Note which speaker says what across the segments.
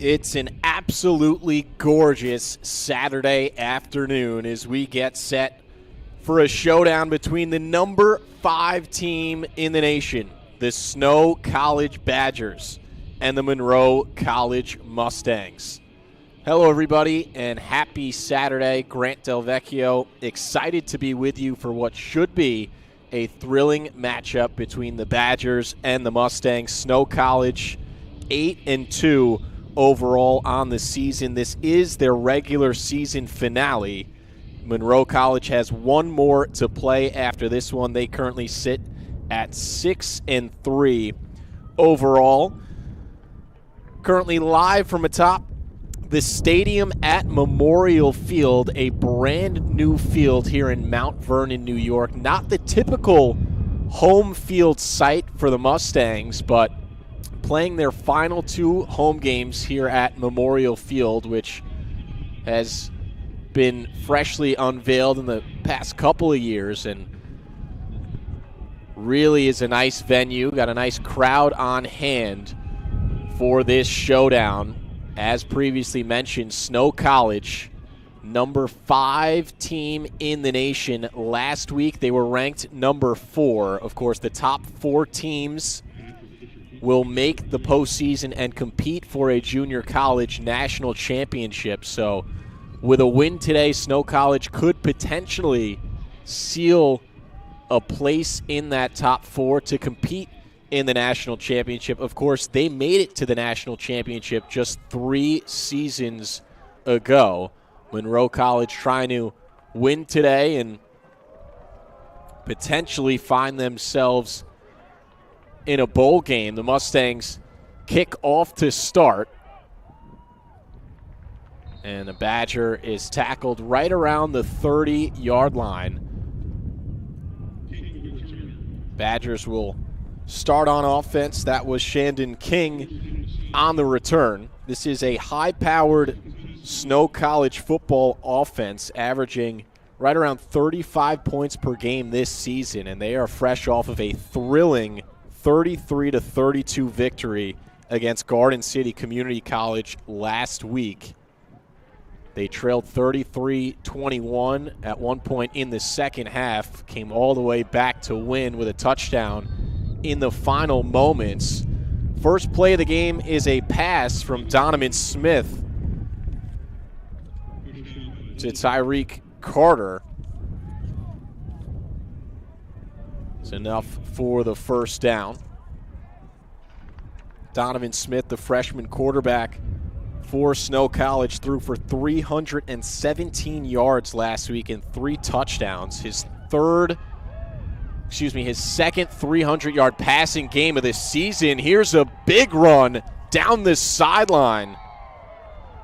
Speaker 1: It's an absolutely gorgeous Saturday afternoon as we get set for a showdown between the number 5 team in the nation, the Snow College Badgers, and the Monroe College Mustangs. Hello, everybody, and happy Saturday. Grant Del Vecchio, excited to be with you for what should be a thrilling matchup between the Badgers and the Mustangs. Snow College 8-2 overall on the season. This is their regular season finale. Monroe College has one more to play after this one. They currently sit at 6-3 overall. Currently live from atop the stadium at Memorial Field, a brand new field here in Mount Vernon, New York. Not the typical home field site for the Mustangs, but playing their final 2 home games here at Memorial Field, which has been freshly unveiled in the past couple of years and really is a nice venue. Got a nice crowd on hand for this showdown. As previously mentioned, Snow College, number 5 team in the nation. Last week they were ranked number 4. Of course, the top 4 teams will make the postseason and compete for a junior college national championship. So with a win today, Snow College could potentially seal a place in that top 4 to compete in the national championship. Of course, they made it to the national championship just 3 seasons ago. Monroe College trying to win today and potentially find themselves in a bowl game. The Mustangs kick off to start, and the Badger is tackled right around the 30-yard line. Badgers will start on offense. That was Shandon King on the return. This is a high-powered Snow College football offense, averaging right around 35 points per game this season, and they are fresh off of a thrilling 33-32 victory against Garden City Community College last week. They trailed 33-21 at one point in the second half, came all the way back to win with a touchdown in the final moments. First play of the game is a pass from Donovan Smith to Tyreek Carter. It's enough for the first down. Donovan Smith, the freshman quarterback for Snow College, threw for 317 yards last week and 3 touchdowns. His second 300-yard passing game of this season. Here's a big run down the sideline.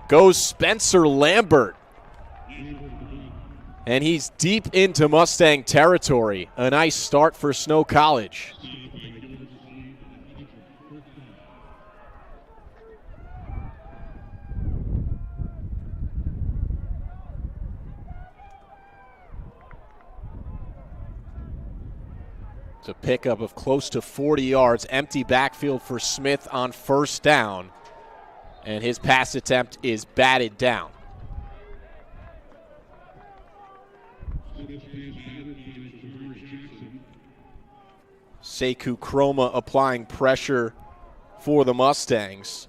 Speaker 1: Goes Spencer Lambert. And he's deep into Mustang territory. A nice start for Snow College. It's a pickup of close to 40 yards. Empty backfield for Smith on first down. And his pass attempt is batted down. Sekou Chroma applying pressure for the Mustangs.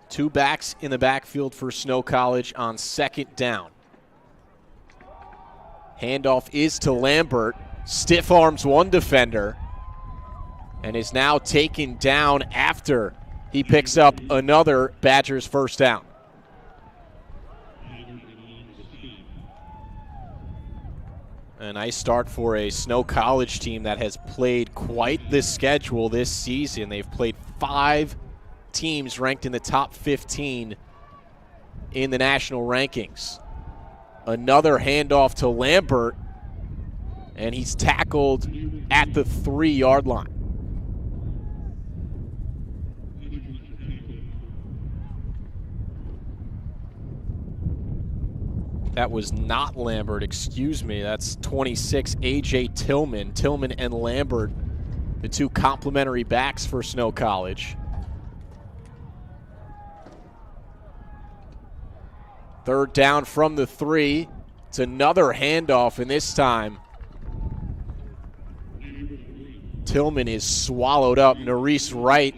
Speaker 1: Two backs in the backfield for Snow College on second down. Handoff is to Lambert. Stiff arms one defender and is now taken down after he picks up another Badgers first down. A nice start for a Snow College team that has played quite the schedule this season. They've played 5 teams ranked in the top 15 in the national rankings. Another handoff to Lambert, and he's tackled at the 3-yard line. That was not Lambert, excuse me. That's 26, A.J. Tillman. Tillman and Lambert, the two complimentary backs for Snow College. Third down from the 3. It's another handoff, and this time Tillman is swallowed up. Nerese Wright,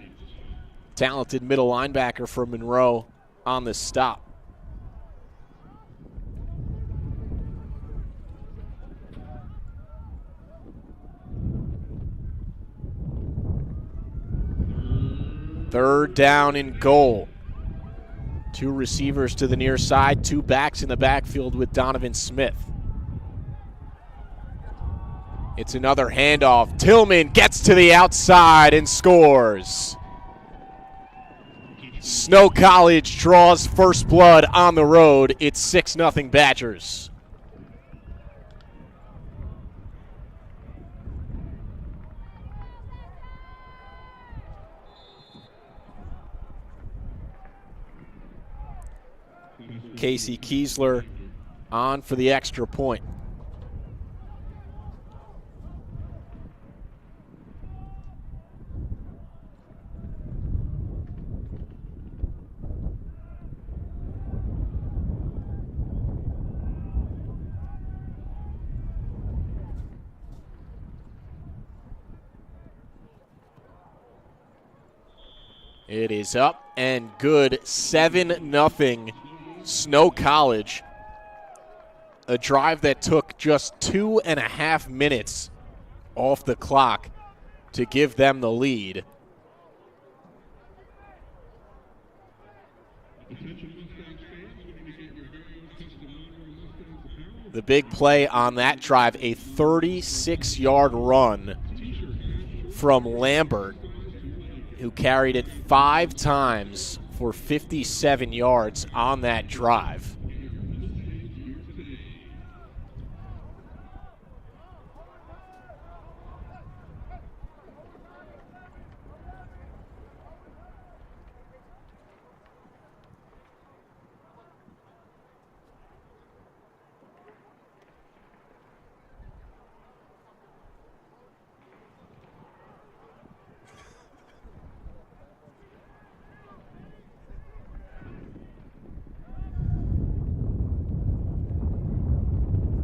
Speaker 1: talented middle linebacker for Monroe, on the stop. Third down and goal. 2 receivers to the near side, 2 backs in the backfield with Donovan Smith. It's another handoff. Tillman gets to the outside and scores. Snow College draws first blood on the road. It's 6-0 Badgers. Casey Kiesler on for the extra point. It is up and good. 7-0 Snow College. A drive that took just 2.5 minutes off the clock to give them the lead. The big play on that drive, a 36-yard run from Lambert, who carried it 5 times for 57 yards on that drive.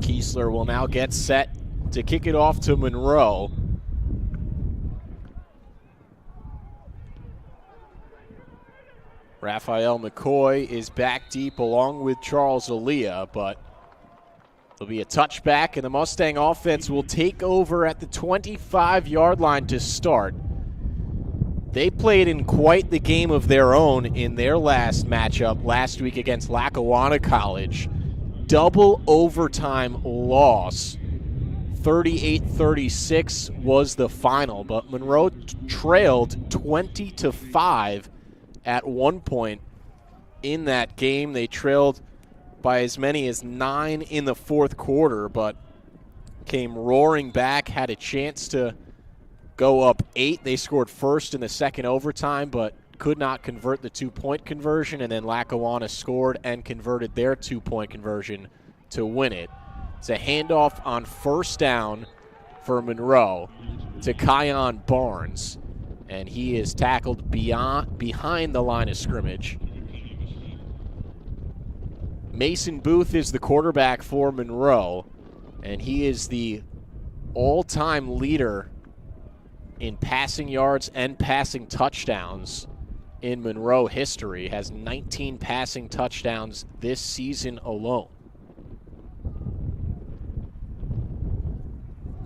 Speaker 1: Kiesler will now get set to kick it off to Monroe. Raphael McCoy is back deep along with Charles Aaliyah, but there'll be a touchback, and the Mustang offense will take over at the 25-yard line to start. They played in quite the game of their own in their last matchup last week against Lackawanna College. Double overtime loss. 38-36 was the final, but Monroe trailed 20-5 at one point in that game. They trailed by as many as 9 in the fourth quarter, but came roaring back, had a chance to go up 8. They scored first in the second overtime, but could not convert the 2-point conversion, and then Lackawanna scored and converted their 2-point conversion to win it. It's a handoff on first down for Monroe to Kion Barnes, and he is tackled behind the line of scrimmage. Mason Booth is the quarterback for Monroe, and he is the all-time leader in passing yards and passing touchdowns in Monroe history. Has 19 passing touchdowns this season alone.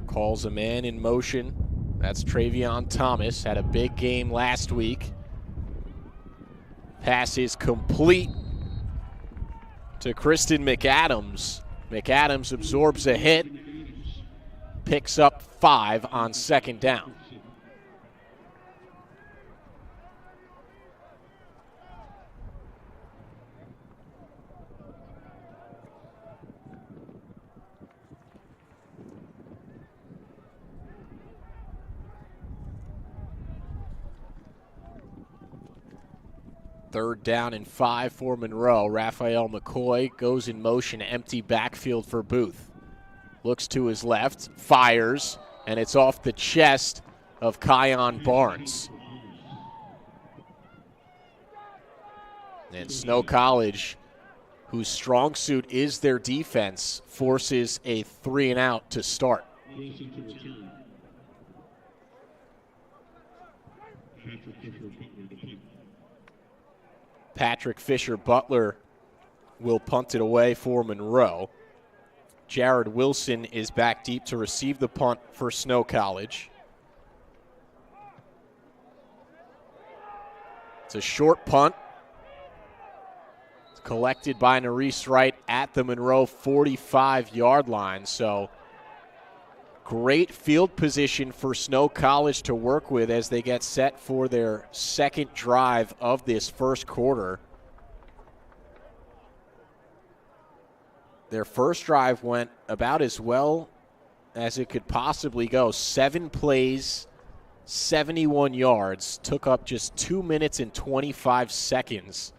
Speaker 1: Calls a man in motion. That's Travion Thomas. Had a big game last week. Pass is complete to Kristen McAdams. McAdams absorbs a hit. Picks up 5 on second down. 3rd down and 5 for Monroe. Raphael McCoy goes in motion, empty backfield for Booth. Looks to his left, fires, and it's off the chest of Kion Barnes. And Snow College, whose strong suit is their defense, forces a 3-and-out to start. Patrick Fisher Butler will punt it away for Monroe. Jared Wilson is back deep to receive the punt for Snow College. It's a short punt. It's collected by Nerese Wright at the Monroe 45-yard line. So great field position for Snow College to work with as they get set for their second drive of this first quarter. Their first drive went about as well as it could possibly go. 7 plays, 71 yards, took up just 2 minutes and 25 seconds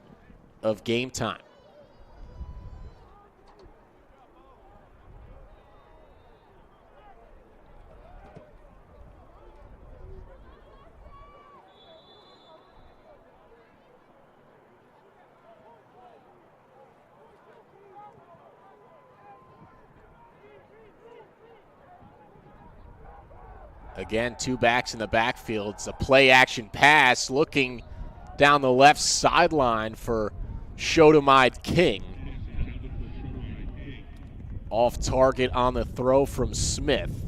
Speaker 1: of game time. Again, 2 backs in the backfield. It's a play-action pass looking down the left sideline for Shotomide King. Off target on the throw from Smith.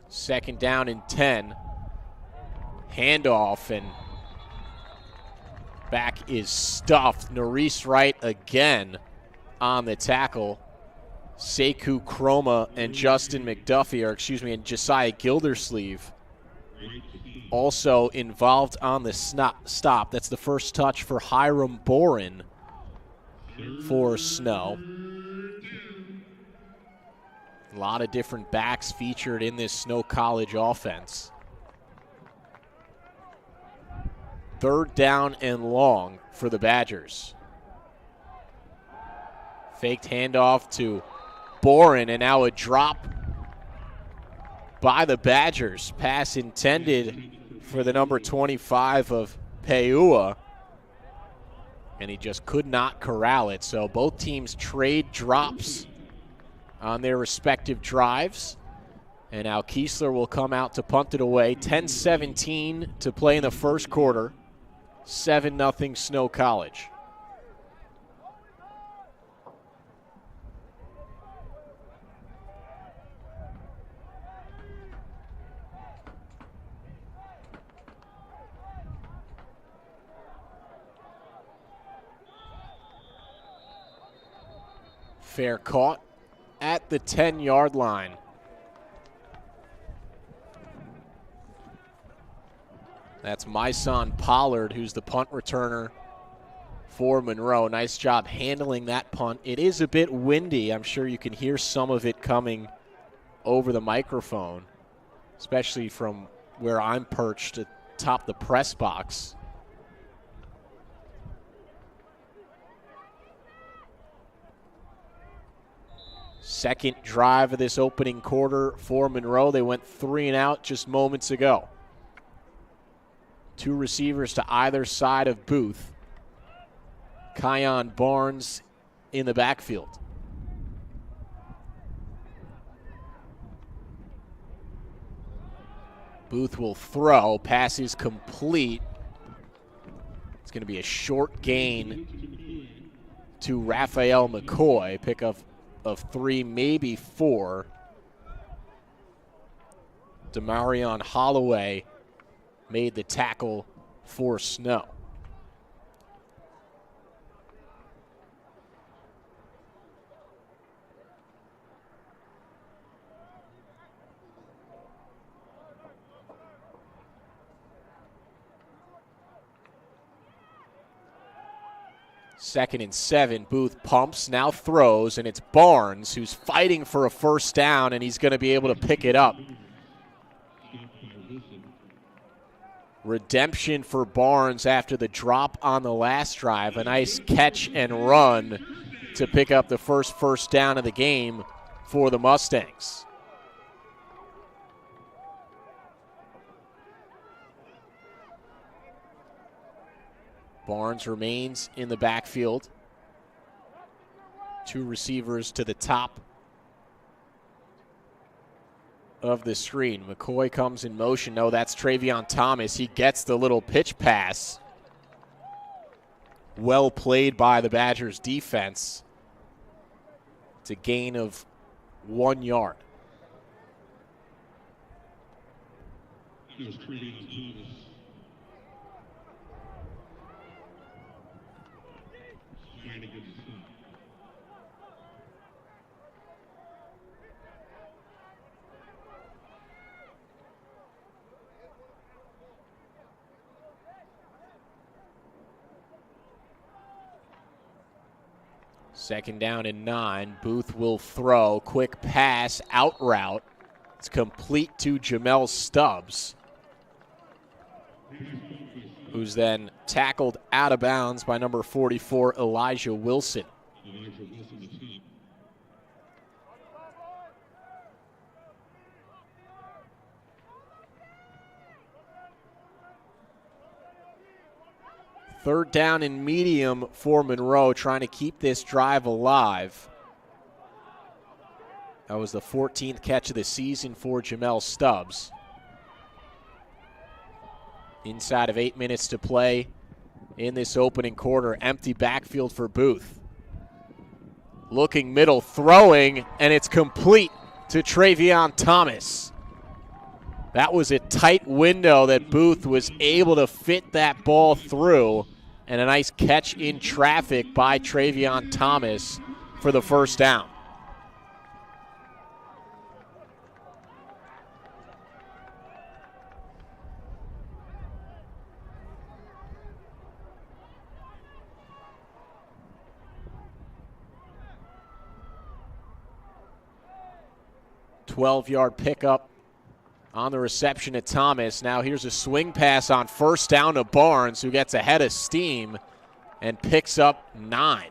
Speaker 1: Second down and 10. Handoff, and back is stuffed. Nerese Wright again on the tackle. Sekou Chroma and Justin McDuffie, and Josiah Gildersleeve also involved on the stop. That's the first touch for Hiram Boren for Snow. A lot of different backs featured in this Snow College offense. 3rd down and long for the Badgers. Faked handoff to Boren, and now a drop by the Badgers. Pass intended for the number 25 of Peua, and he just could not corral it. So both teams trade drops on their respective drives. And now Kiesler will come out to punt it away. 10-17 to play in the first quarter. 7-0 Snow College. Fair caught at the 10-yard line. That's Myson Pollard, who's the punt returner for Monroe. Nice job handling that punt. It is a bit windy. I'm sure you can hear some of it coming over the microphone, especially from where I'm perched atop the press box. Second drive of this opening quarter for Monroe. They went 3-and-out just moments ago. 2 receivers to either side of Booth. Kion Barnes in the backfield. Booth will throw. Pass is complete. It's going to be a short gain to Raphael McCoy. Pickup of 3, maybe 4. Demarion Holloway made the tackle for Snow. 2nd and 7. Booth pumps, now throws, and it's Barnes who's fighting for a first down, and he's going to be able to pick it up. Redemption for Barnes after the drop on the last drive. A nice catch and run to pick up the first down of the game for the Mustangs. Barnes remains in the backfield. 2 receivers to the top of the screen. McCoy comes in motion. No, that's Travion Thomas. He gets the little pitch pass. Well played by the Badgers defense. It's a gain of 1 yard. Second down and 9. Booth will throw. Quick pass, out route. It's complete to Jamel Stubbs, who's then tackled out of bounds by number 44, Elijah Wilson. Third down and medium for Monroe, trying to keep this drive alive. That was the 14th catch of the season for Jamel Stubbs. Inside of 8 minutes to play in this opening quarter. Empty backfield for Booth. Looking middle, throwing, and it's complete to Travion Thomas. That was a tight window that Booth was able to fit that ball through, and a nice catch in traffic by Travion Thomas for the first down. Twelve-yard pickup on the reception at Thomas. Now here's a swing pass on first down to Barnes, who gets ahead of steam and picks up 9.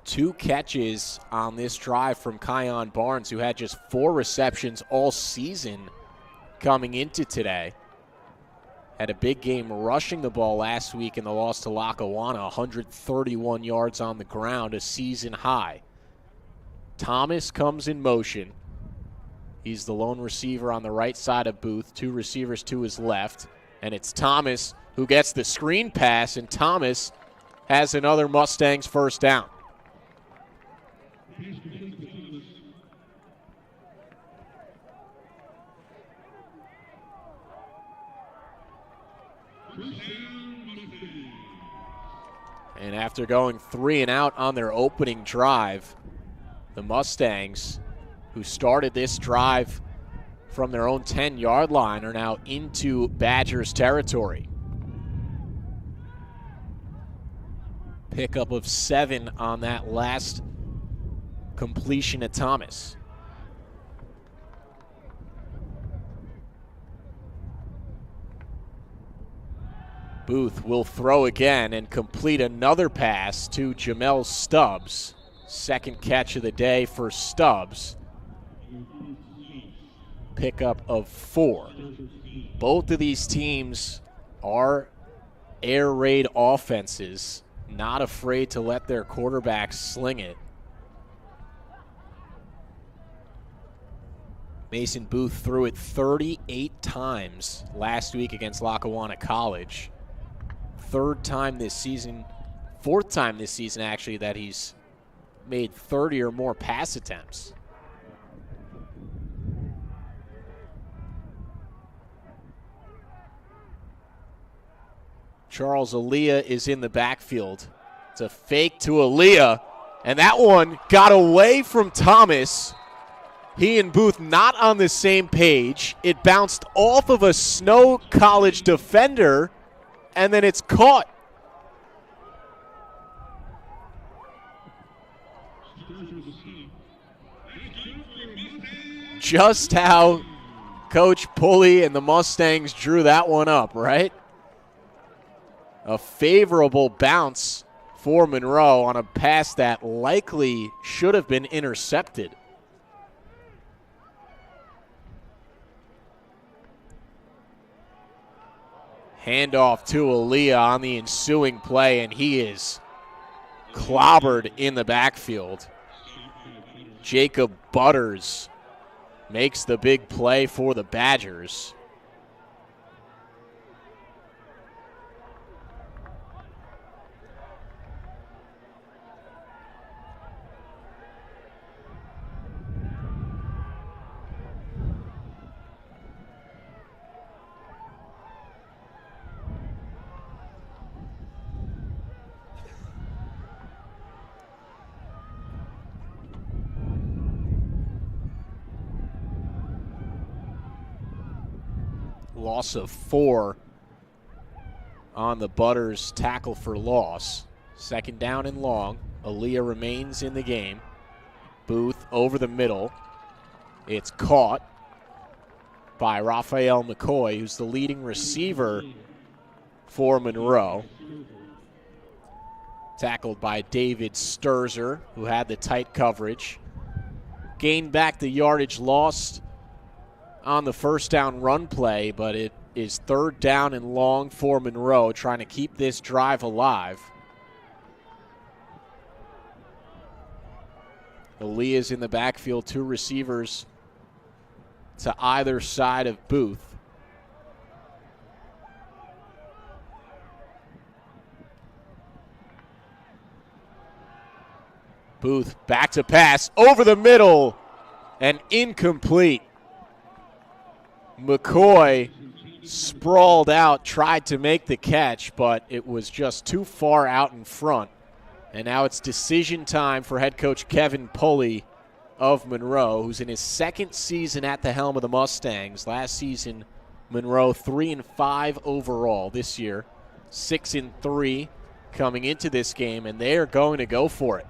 Speaker 1: Two catches on this drive from Kion Barnes, who had just 4 receptions all season coming into today. Had a big game rushing the ball last week in the loss to Lackawanna, 131 yards on the ground, a season high. Thomas comes in motion. He's the lone receiver on the right side of Booth, 2 receivers to his left, and it's Thomas who gets the screen pass, and Thomas has another Mustangs first down. And after going 3 and out on their opening drive, the Mustangs, who started this drive from their own 10-yard line, are now into Badgers territory. Pickup of 7 on that last completion at Thomas. Booth will throw again and complete another pass to Jamel Stubbs. Second catch of the day for Stubbs. Pickup of 4. Both of these teams are air raid offenses, not afraid to let their quarterbacks sling it. Mason Booth threw it 38 times last week against Lackawanna College. 4th time this season actually, that he's made 30 or more pass attempts. Charles Aaliyah is in the backfield. It's a fake to Aaliyah, and that one got away from Thomas, He and Booth not on the same page. It bounced off of a Snow College defender, and then it's caught. Just how Coach Pulley and the Mustangs drew that one up, right? A favorable bounce for Monroe on a pass that likely should have been intercepted. Handoff to Aaliyah on the ensuing play, and he is clobbered in the backfield. Jacob Butters makes the big play for the Badgers. Loss of 4 on the Butters tackle for loss. Second down and long. Aaliyah remains in the game. Booth over the middle. It's caught by Raphael McCoy, who's the leading receiver for Monroe. Tackled by David Sturzer, who had the tight coverage. Gained back the yardage lost on the first down run play, but it is third down and long for Monroe, trying to keep this drive alive. Aaliyah's in the backfield, 2 receivers to either side of Booth. Booth back to pass, over the middle, and incomplete. McCoy sprawled out, tried to make the catch, but it was just too far out in front. And now it's decision time for head coach Kevin Pulley of Monroe, who's in his second season at the helm of the Mustangs. Last season, Monroe 3-5 overall. This year, 6-3 coming into this game, and they are going to go for it.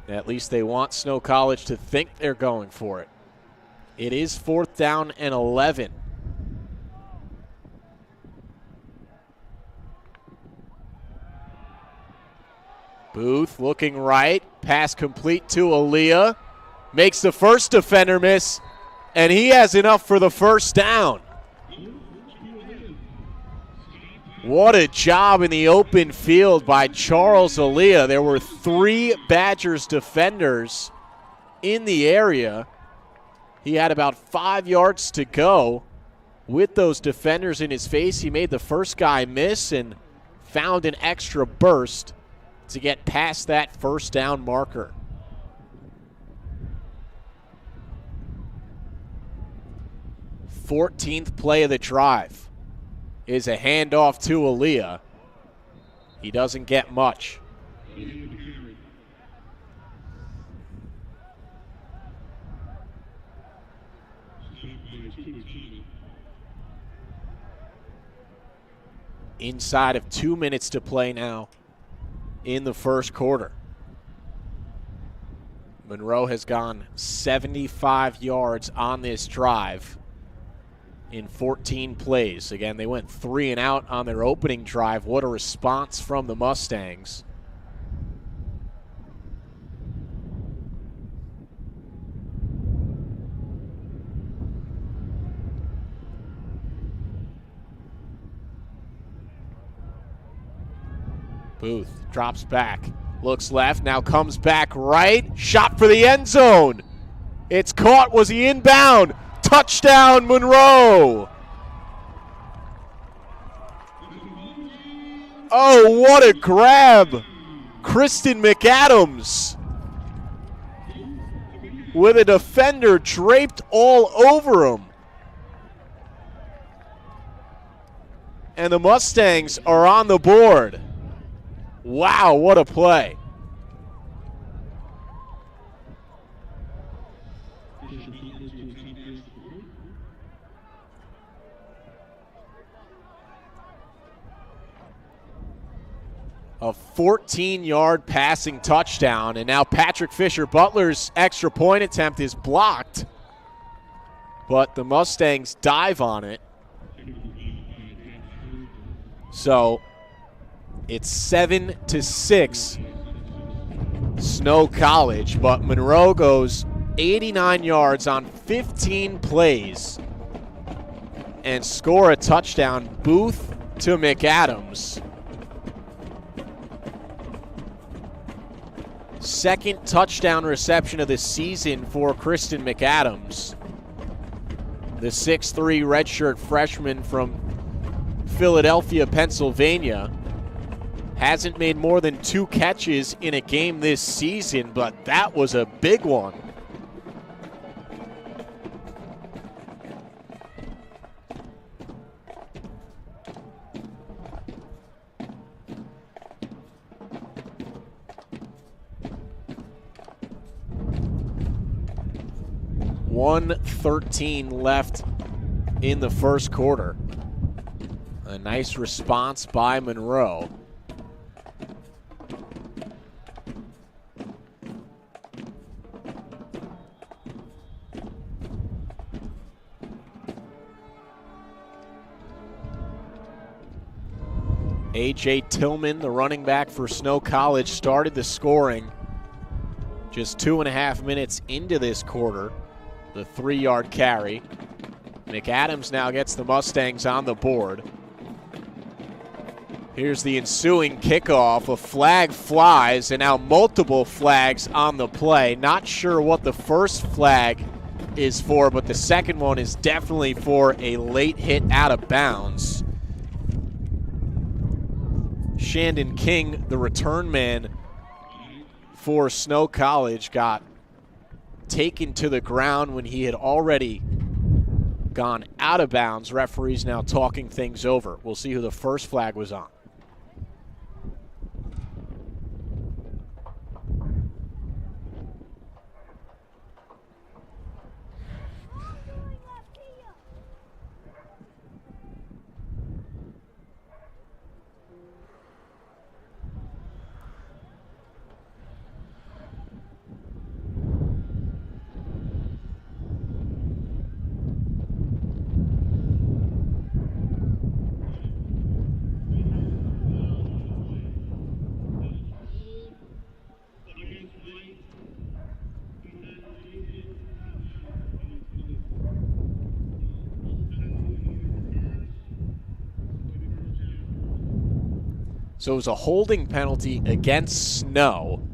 Speaker 1: At least they want Snow College to think they're going for it. It is 4th down and 11. Booth looking right. Pass complete to Aaliyah. Makes the first defender miss, and he has enough for the first down. What a job in the open field by Charles Aaliyah. There were 3 Badgers defenders in the area. He had about 5 yards to go with those defenders in his face. He made the first guy miss and found an extra burst to get past that first down marker. Fourteenth play of the drive is a handoff to Aaliyah. He doesn't get much. Inside of 2 minutes to play now in the first quarter. Monroe has gone 75 yards on this drive in 14 plays. Again, they went 3 and out on their opening drive. What a response from the Mustangs. Booth drops back, looks left, now comes back right. Shot for the end zone. It's caught. Was he inbound? Touchdown, Monroe. Oh, what a grab. Kristen McAdams with a defender draped all over him. And the Mustangs are on the board. Wow, what a play. A 14-yard passing touchdown, and now Patrick Fisher Butler's extra point attempt is blocked, but the Mustangs dive on it. So it's 7-6 Snow College, but Monroe goes 89 yards on 15 plays and score a touchdown. Booth to McAdams. Second touchdown reception of the season for Kristen McAdams. The 6'3" redshirt freshman from Philadelphia, Pennsylvania. Hasn't made more than 2 catches in a game this season, but that was a big one. .113 left in the first quarter. A nice response by Monroe. A.J. Tillman, the running back for Snow College, started the scoring just 2.5 minutes into this quarter. The 3-yard carry. McAdams now gets the Mustangs on the board. Here's the ensuing kickoff. A flag flies, and now multiple flags on the play. Not sure what the first flag is for, but the second one is definitely for a late hit out of bounds. Shandon King, the return man for Snow College, got taken to the ground when he had already gone out of bounds. Referees now talking things over. We'll see who the first flag was on. So it was a holding penalty against Snow,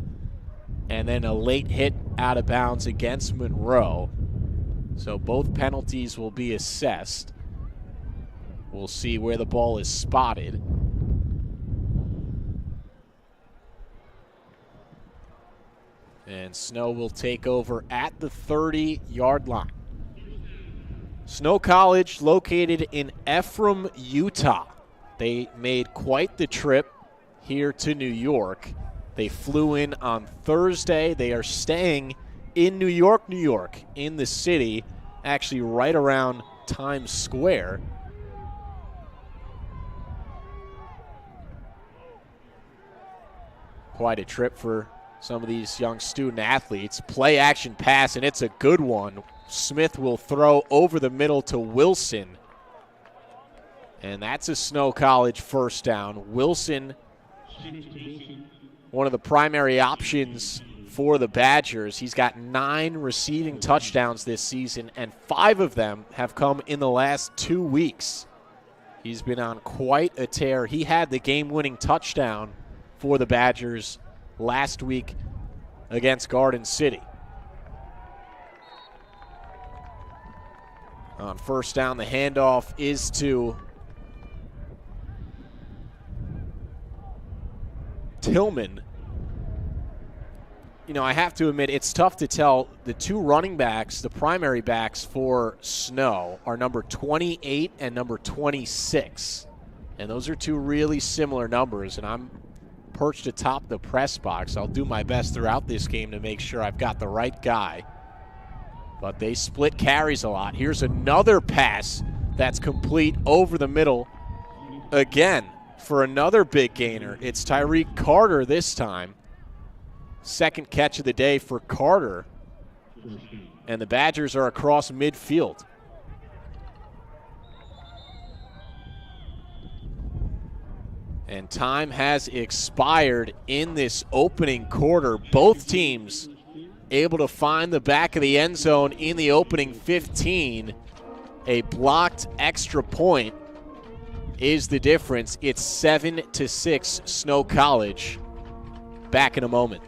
Speaker 1: and then a late hit out of bounds against Monroe. So both penalties will be assessed. We'll see where the ball is spotted. And Snow will take over at the 30-yard line. Snow College located in Ephraim, Utah. They made quite the trip here to New York. They flew in on Thursday. They are staying in New York, in the city, actually right around Times Square. Quite a trip for some of these young student athletes. Play action pass, and it's a good one. Smith will throw over the middle to Wilson. And that's a Snow College first down. Wilson, one of the primary options for the Badgers. He's got 9 receiving touchdowns this season, and 5 of them have come in the last 2 weeks. He's been on quite a tear. He had the game-winning touchdown for the Badgers last week against Garden City. On first down, the handoff is to Tillman. You know, I have to admit, it's tough to tell. The 2 running backs, the primary backs for Snow, are number 28 and number 26. And those are 2 really similar numbers, and I'm perched atop the press box. I'll do my best throughout this game to make sure I've got the right guy. But they split carries a lot. Here's another pass that's complete over the middle again for another big gainer. It's Tyreek Carter this time. Second catch of the day for Carter. And the Badgers are across midfield. And time has expired in this opening quarter. Both teams able to find the back of the end zone in the opening 15. A blocked extra point is the difference. It's 7-6 Snow College. Back in a moment.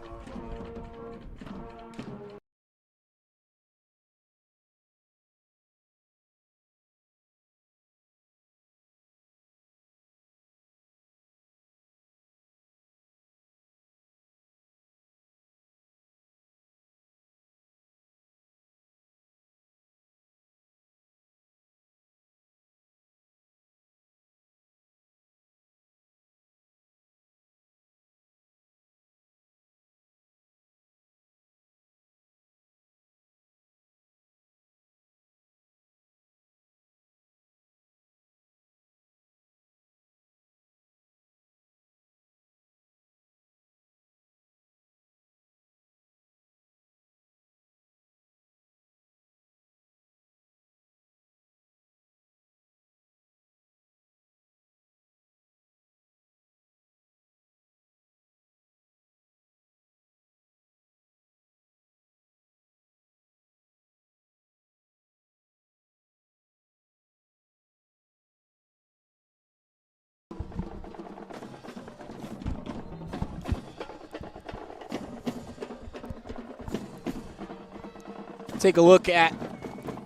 Speaker 1: Take a look at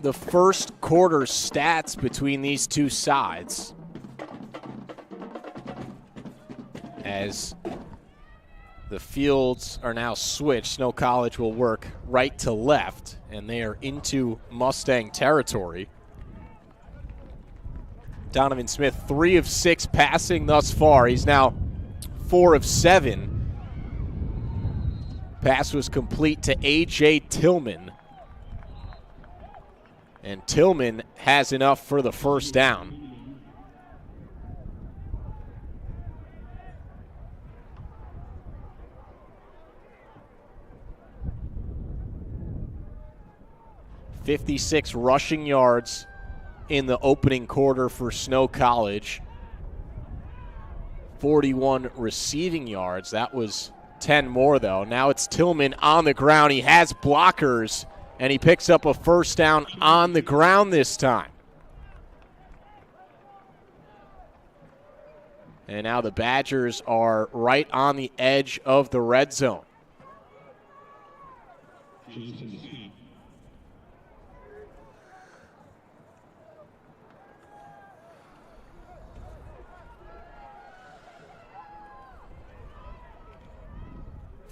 Speaker 1: the first quarter stats between these two sides. As the fields are now switched, Snow College will work right to left, and they are into Mustang territory. Donovan Smith, 3 of 6 passing thus far. He's now 4 of 7. Pass was complete to A.J. Tillman. And Tillman has enough for the first down. .56 rushing yards in the opening quarter for Snow College. 41 receiving yards. That was 10 more, though. Now it's Tillman on the ground. He has blockers, and he picks up a first down on the ground this time. And now the Badgers are right on the edge of the red zone.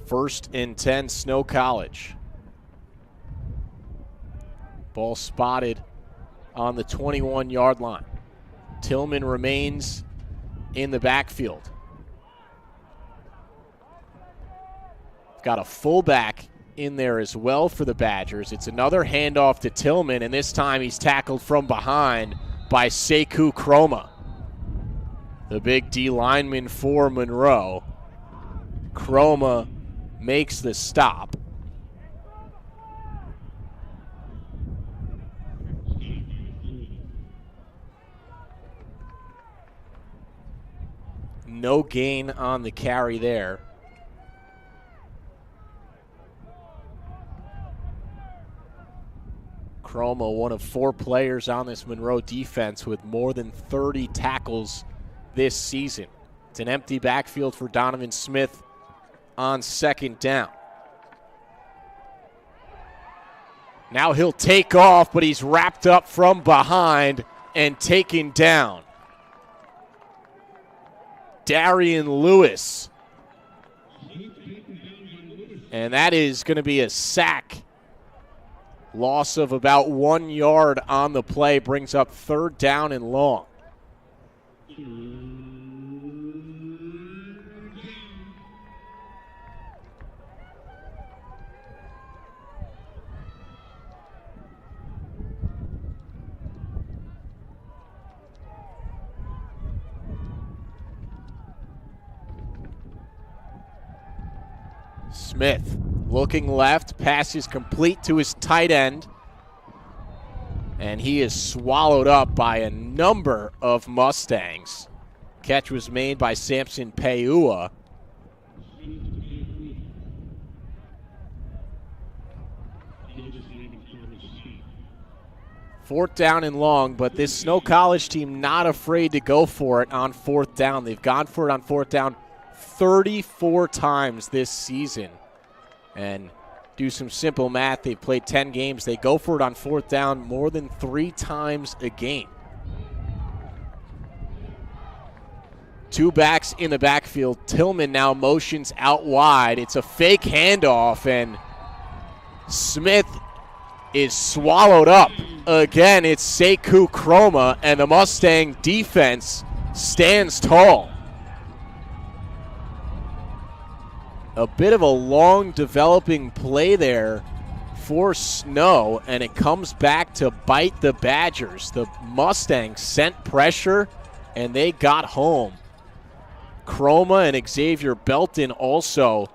Speaker 1: First and 10, Snow College. Ball spotted on the 21-yard line. Tillman remains in the backfield. Got a fullback in there as well for the Badgers. It's another handoff to Tillman, and this time he's tackled from behind by Sekou Kroma, the big D lineman for Monroe. Kroma makes the stop. No gain on the carry there. Kroma, one of 4 players on this Monroe defense with more than 30 tackles this season. It's an empty backfield for Donovan Smith on second down. Now he'll take off, but he's wrapped up from behind and taken down. Darian Lewis. And that is going to be a sack. Loss of about 1 yard on the play brings up third down and long. Smith looking left, pass is complete to his tight end, and he is swallowed up by a number of Mustangs. Catch was made by Samson Peua. Fourth down and long, but this Snow College team not afraid to go for it on fourth down. They've gone for it on fourth down 34 times this season. And do some simple math. They've played 10 games. They go for it on fourth down more than 3 times a game. Two backs in the backfield. Tillman now motions out wide. It's a fake handoff, and Smith is swallowed up. Again, it's Sekou Chroma, and the Mustang defense stands tall. A bit of a long developing play there for Snow, and it comes back to bite the Badgers. The Mustangs sent pressure, and they got home. Chroma and Xavier Belton also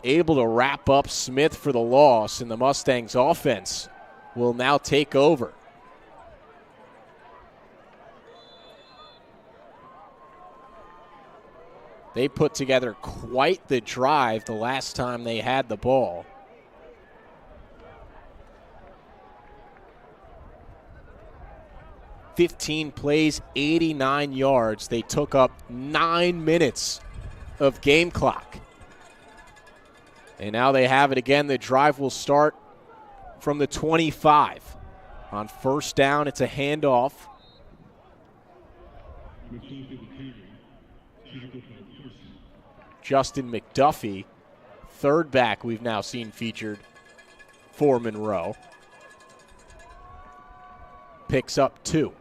Speaker 1: able to wrap up Smith for the loss, and the Mustangs offense will now take over. They put together quite the drive the last time they had the ball. "15 plays, 89 yards. They took up 9 minutes of game clock. And now they have it again. The drive will start from the 25. On first down, it's a handoff. Justin McDuffie, third back we've now seen featured for Monroe. Picks up 2.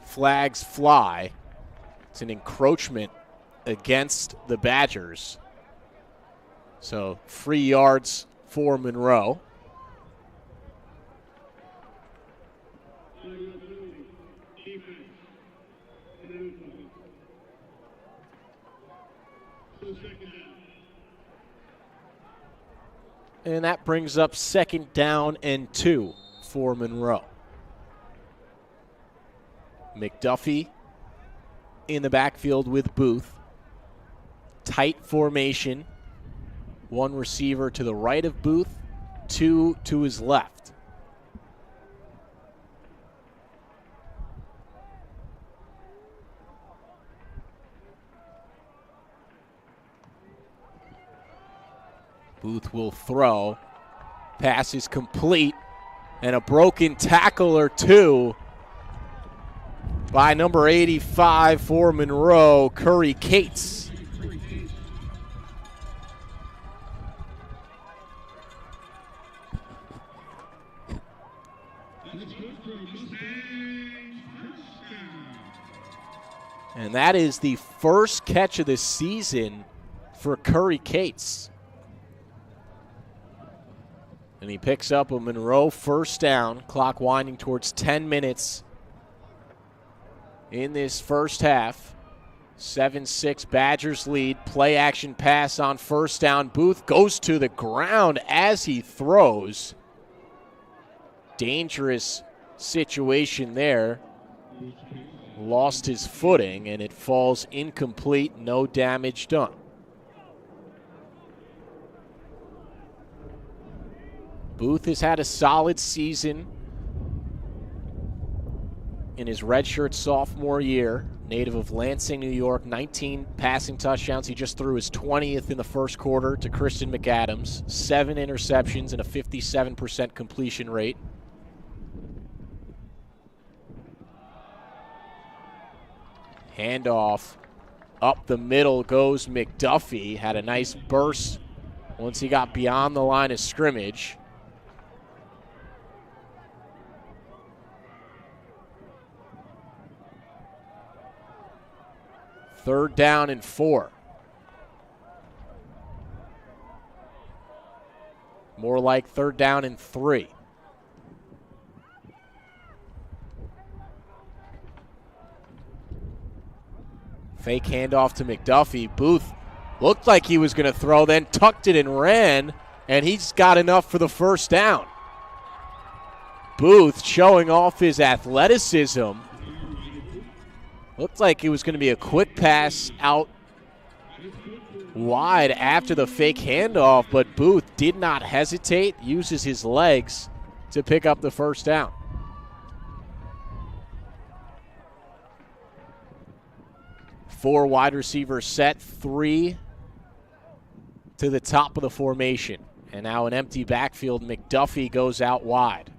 Speaker 1: Flags fly. It's an encroachment against the Badgers. So free yards for Monroe. And that brings up second down and 2 for Monroe. McDuffie in the backfield with Booth. Tight formation. 1 receiver to the right of Booth, 2 to his left. Booth will throw. Pass is complete, and a broken tackle or 2 by number 85 for Monroe, Curry Cates. And that is the first catch of the season for Curry Cates. And he picks up a Monroe first down, clock winding towards 10 minutes in this first half. 7-6 Badgers lead. Play action pass on first down. Booth goes to the ground as he throws. Dangerous situation there. Lost his footing, and it falls incomplete. No damage done. Booth has had a solid season in his redshirt sophomore year. Native of Lansing, New York, 19 passing touchdowns. He just threw his 20th in the first quarter to Christian McAdams. 7 interceptions and a 57% completion rate. Handoff up the middle goes McDuffie. Had a nice burst once he got beyond the line of scrimmage. Third down and 4. More like 3rd down and 3. Fake handoff to McDuffie. Booth looked like he was going to throw, then tucked it and ran, and he's got enough for the 1st down. Booth showing off his athleticism. Looked like it was going to be a quick pass out wide after the fake handoff, but Booth did not hesitate, uses his legs to pick up the 1st down. Four wide receivers set, 3 to the top of the formation. And now an empty backfield. McDuffie goes out wide.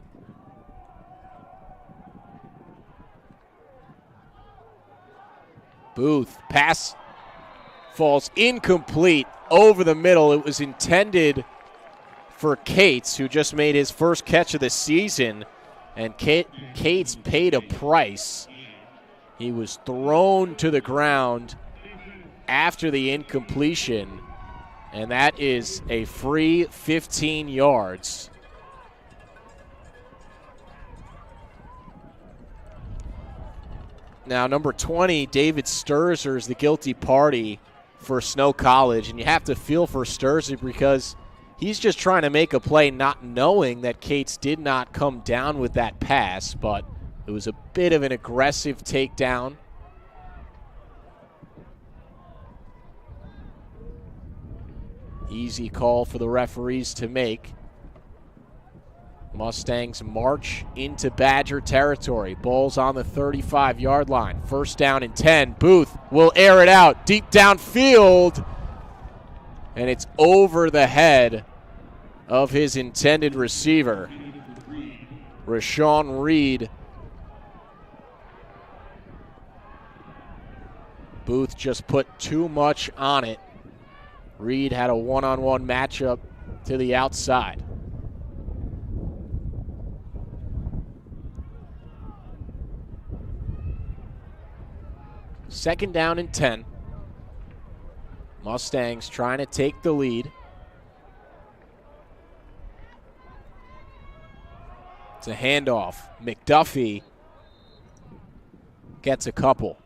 Speaker 1: Booth, pass falls incomplete over the middle. It was intended for Cates, who just made his first catch of the season, and Cates paid a price. He was thrown to the ground after the incompletion, and that is a free 15 yards. Now, number 20, David Sturzer, is the guilty party for Snow College, and you have to feel for Sturzer because he's just trying to make a play not knowing that Cates did not come down with that pass, but it was a bit of an aggressive takedown. Easy call for the referees to make. Mustangs march into Badger territory. Ball's on the 35-yard line. 1st down and 10. Booth will air it out deep downfield, and it's over the head of his intended receiver, Rashawn Reed. Booth just put too much on it. Reed had a one-on-one matchup to the outside. Second down and 10. Mustangs trying to take the lead. It's a handoff. McDuffie gets a couple.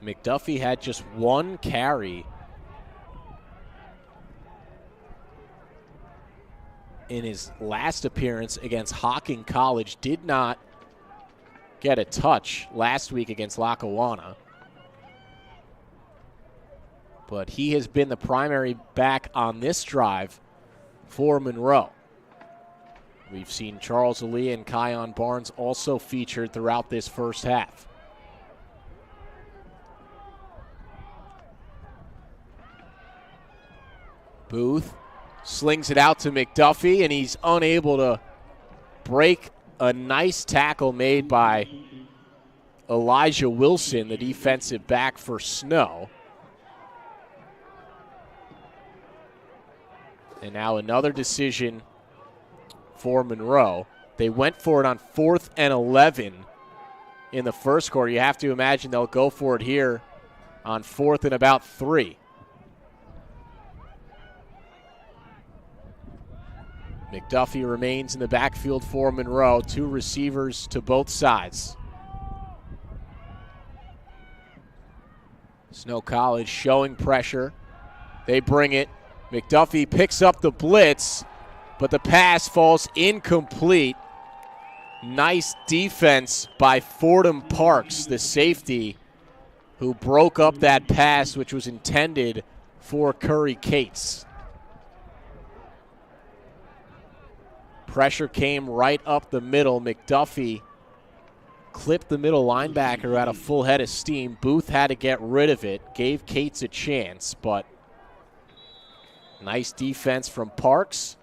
Speaker 1: McDuffie had just 1 carry in his last appearance against Hocking College. Did not get a touch last week against Lackawanna. But he has been the primary back on this drive for Monroe. We've seen Charles Ali and Kion Barnes also featured throughout this first half. Booth slings it out to McDuffie, and he's unable to break a nice tackle made by Elijah Wilson, the defensive back for Snow. And now another decision for Monroe. They went for it on 4th and 11 in the first quarter. You have to imagine they'll go for it here on 4th and about 3. McDuffie remains in the backfield for Monroe. 2 receivers to both sides. Snow College showing pressure. They bring it. McDuffie picks up the blitz, but the pass falls incomplete. Nice defense by Fordham Parks, the safety, who broke up that pass, which was intended for Curry Cates. Pressure came right up the middle. McDuffie clipped the middle linebacker who had a full head of steam. Booth had to get rid of it, gave Cates a chance, but nice defense from Parks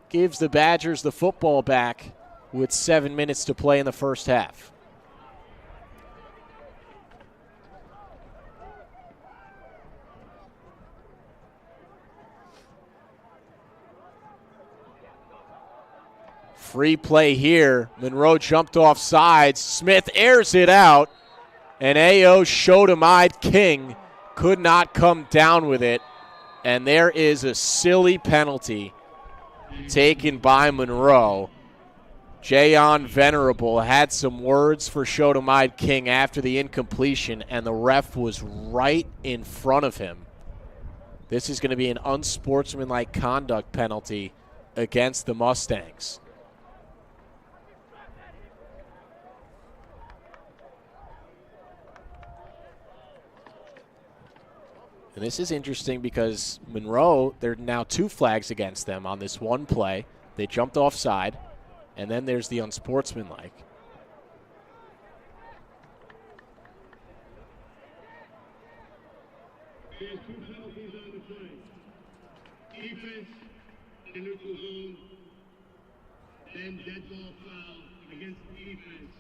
Speaker 1: gives the Badgers the football back with 7 minutes to play in the first half. Free play here. Monroe jumped off sides. Smith airs it out. And A.O. Shotamide King could not come down with it. And there is a silly penalty taken by Monroe. Jayon Venerable had some words for Shotamide King after the incompletion, and the ref was right in front of him. This is going to be an unsportsmanlike conduct penalty against the Mustangs. And this is interesting because Monroe, there are now 2 flags against them on this one play. They jumped offside, and then there's the unsportsmanlike.
Speaker 2: There's 2 penalties on the play. Defense in the neutral zone, then dead ball foul against the defense.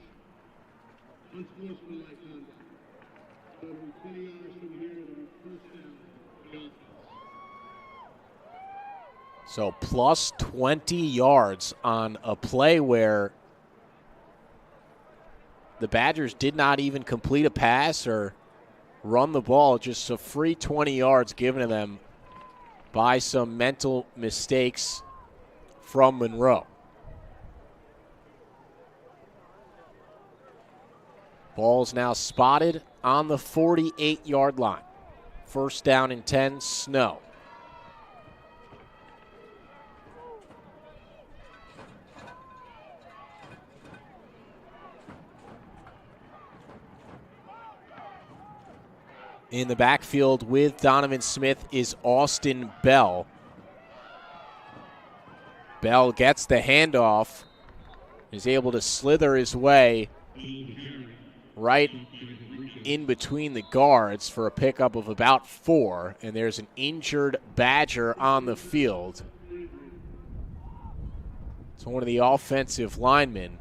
Speaker 2: Unsportsmanlike conduct. So it'll be 20 yards from here to first down for the offense.
Speaker 1: So plus 20 yards on a play where the Badgers did not even complete a pass or run the ball, just a free 20 yards given to them by some mental mistakes from Monroe. Ball's now spotted on the 48-yard line. First down and 10, Snow. In the backfield with Donovan Smith is Austin Bell. Bell gets the handoff, is able to slither his way right in between the guards for a pickup of about 4, and there's an injured Badger on the field. It's one of the offensive linemen,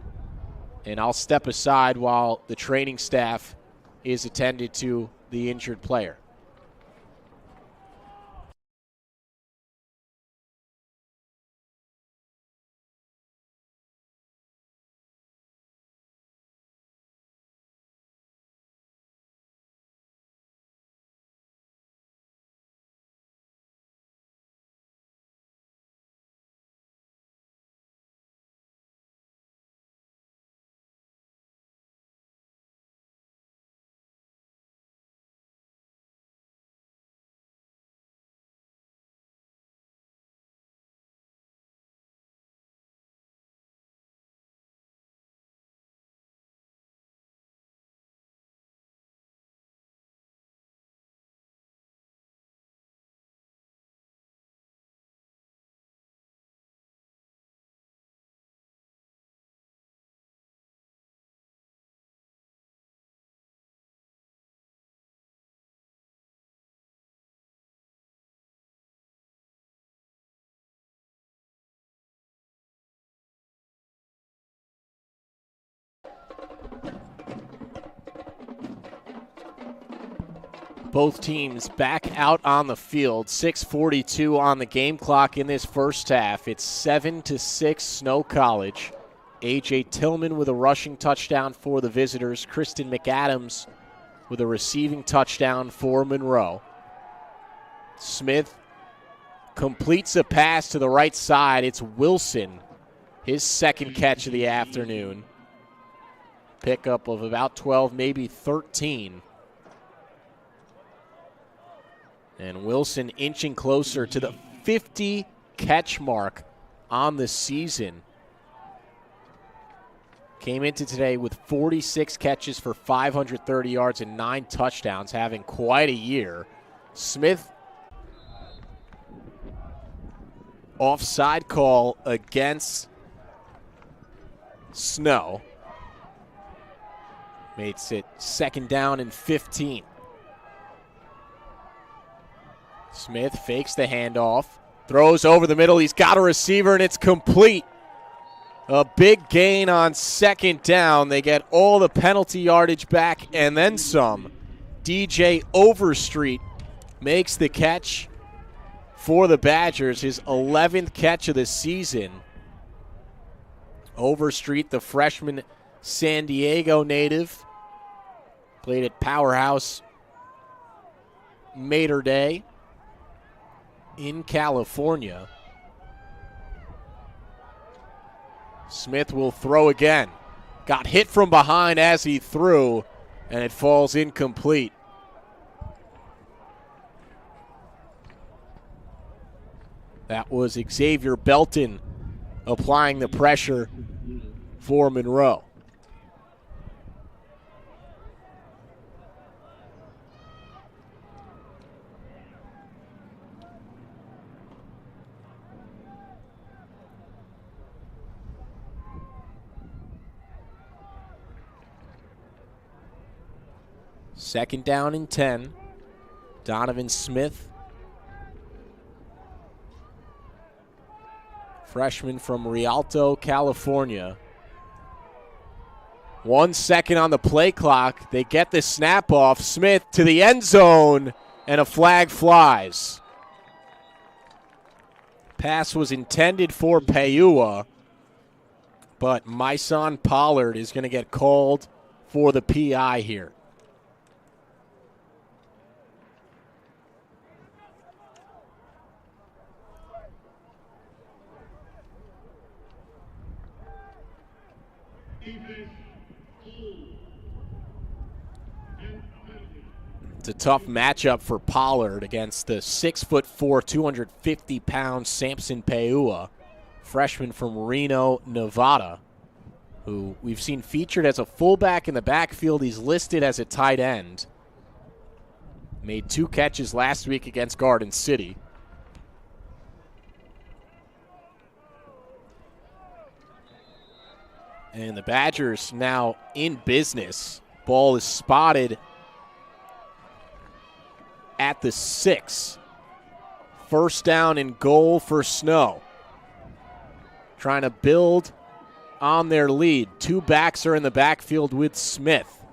Speaker 1: and I'll step aside while the training staff is attended to the injured player. Both teams back out on the field. 6:42 on the game clock in this first half. It's 7-6 Snow College. A.J. Tillman with a rushing touchdown for the visitors. Kristen McAdams with a receiving touchdown for Monroe. Smith completes a pass to the right side. It's Wilson, his second catch of the afternoon. Pickup of about 12, maybe 13. And Wilson inching closer to the 50 catch mark on the season. Came into today with 46 catches for 530 yards and 9 touchdowns, having quite a year. Smith, offside call against Snow. Makes it second down and 15. Smith fakes the handoff, throws over the middle. He's got a receiver, and it's complete. A big gain on second down. They get all the penalty yardage back and then some. DJ Overstreet makes the catch for the Badgers, his 11th catch of the season. Overstreet, the freshman San Diego native, played at Powerhouse Mater Day in California. Smith will throw again. Got hit from behind as he threw, and it falls incomplete. That was Xavier Belton applying the pressure for Monroe. Second down and 10. Donovan Smith, freshman from Rialto, California. 1 second on the play clock. They get the snap off. Smith to the end zone, and a flag flies. Pass was intended for Peua, but Myson Pollard is going to get called for the PI here. It's a tough matchup for Pollard against the 6'4", 250-pound Samson Peua, freshman from Reno, Nevada, who we've seen featured as a fullback in the backfield. He's listed as a tight end. Made 2 catches last week against Garden City. And the Badgers now in business. Ball is spotted at the 6. First down and goal for Snow. Trying to build on their lead. 2 backs are in the backfield with Smith.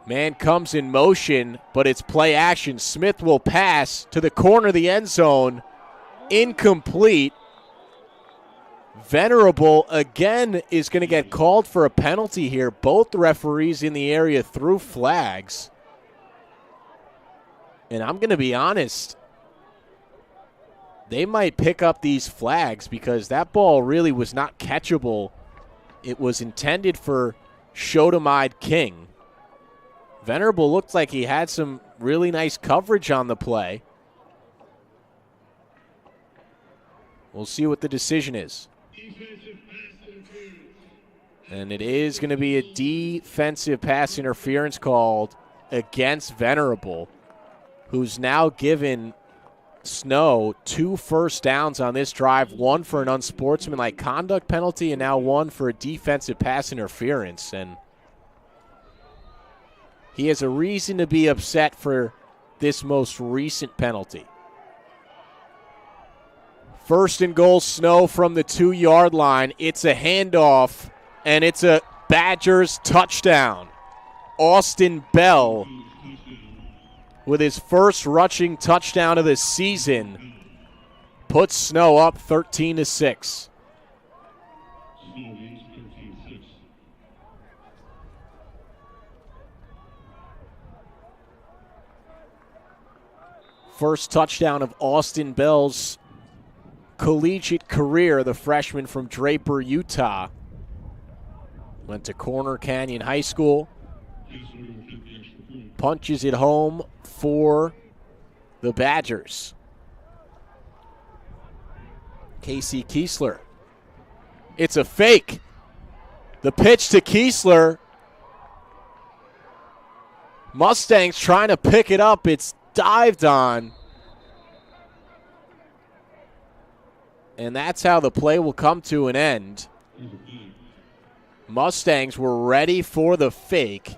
Speaker 1: Man comes in motion, but it's play action. Smith will pass to the corner of the end zone. Incomplete. Venerable again is going to get called for a penalty here. Both referees in the area threw flags. And I'm going to be honest, they might pick up these flags because that ball really was not catchable. It was intended for Shotomide King. Venerable looked like he had some really nice coverage on the play. We'll see what the decision is. And it is going to be a defensive pass interference called against Venerable, who's now given Snow 2 first downs on this drive, 1 for an unsportsmanlike conduct penalty and now 1 for a defensive pass interference. And he has a reason to be upset for this most recent penalty. First and goal, Snow from the 2-yard line. It's a handoff, and it's a Badgers touchdown. Austin Bell with his first rushing touchdown of the season puts Snow up 13-6. First touchdown of Austin Bell's collegiate career, the freshman from Draper, Utah. Went to Corner Canyon High School. Punches it home for the Badgers. Casey Kiesler. It's a fake. The pitch to Kiesler. Mustangs trying to pick it up. It's dived on. And that's how the play will come to an end. Mustangs were ready for the fake.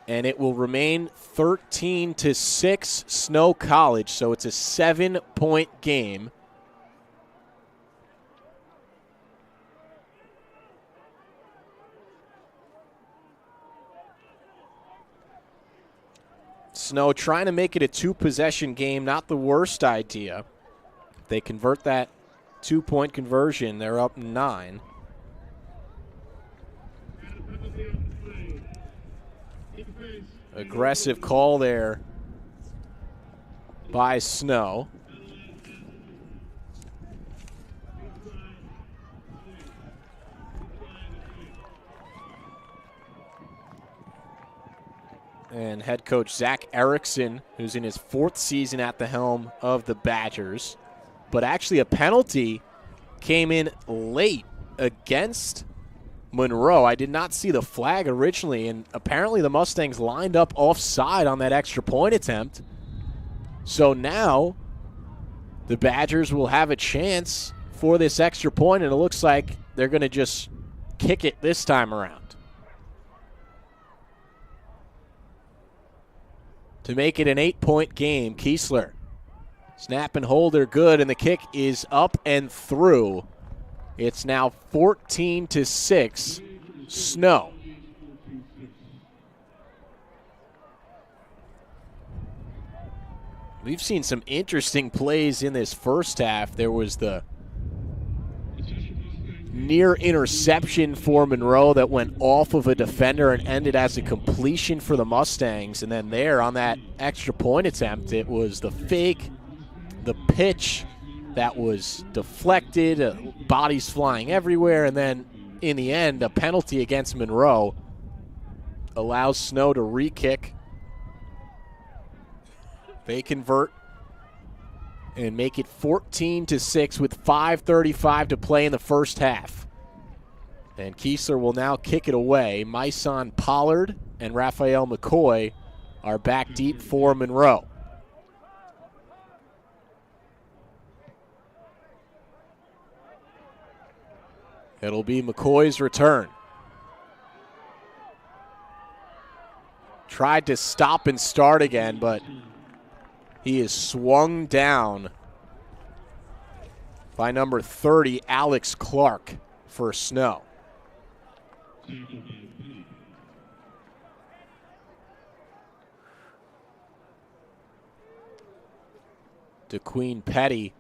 Speaker 1: And it will remain 13-6 Snow College. So it's a 7-point game. Snow trying to make it a 2-possession game. Not the worst idea. They convert that 2-point conversion. They're up 9. Aggressive call there by Snow. And head coach Zach Erickson, who's in his 4th season at the helm of the Badgers. But actually a penalty came in late against Monroe. I did not see the flag originally, and apparently the Mustangs lined up offside on that extra point attempt. So now the Badgers will have a chance for this extra point, and it looks like they're going to just kick it this time around. To make it an 8-point game, Kiesler. Snap and hold are good, and the kick is up and through. It's now 14-6, Snow. We've seen some interesting plays in this first half. There was the near interception for Monroe that went off of a defender and ended as a completion for the Mustangs. And then there on that extra point attempt, it was the fake, the pitch that was deflected, bodies flying everywhere, and then in the end, a penalty against Monroe allows Snow to re-kick. They convert and make it 14-6 with 5:35 to play in the first half. And Kiesler will now kick it away. Myson Pollard and Raphael McCoy are back deep for Monroe. It'll be McCoy's return. Tried to stop and start again, but he is swung down by number 30, Alex Clark, for Snow. DeQueen Petty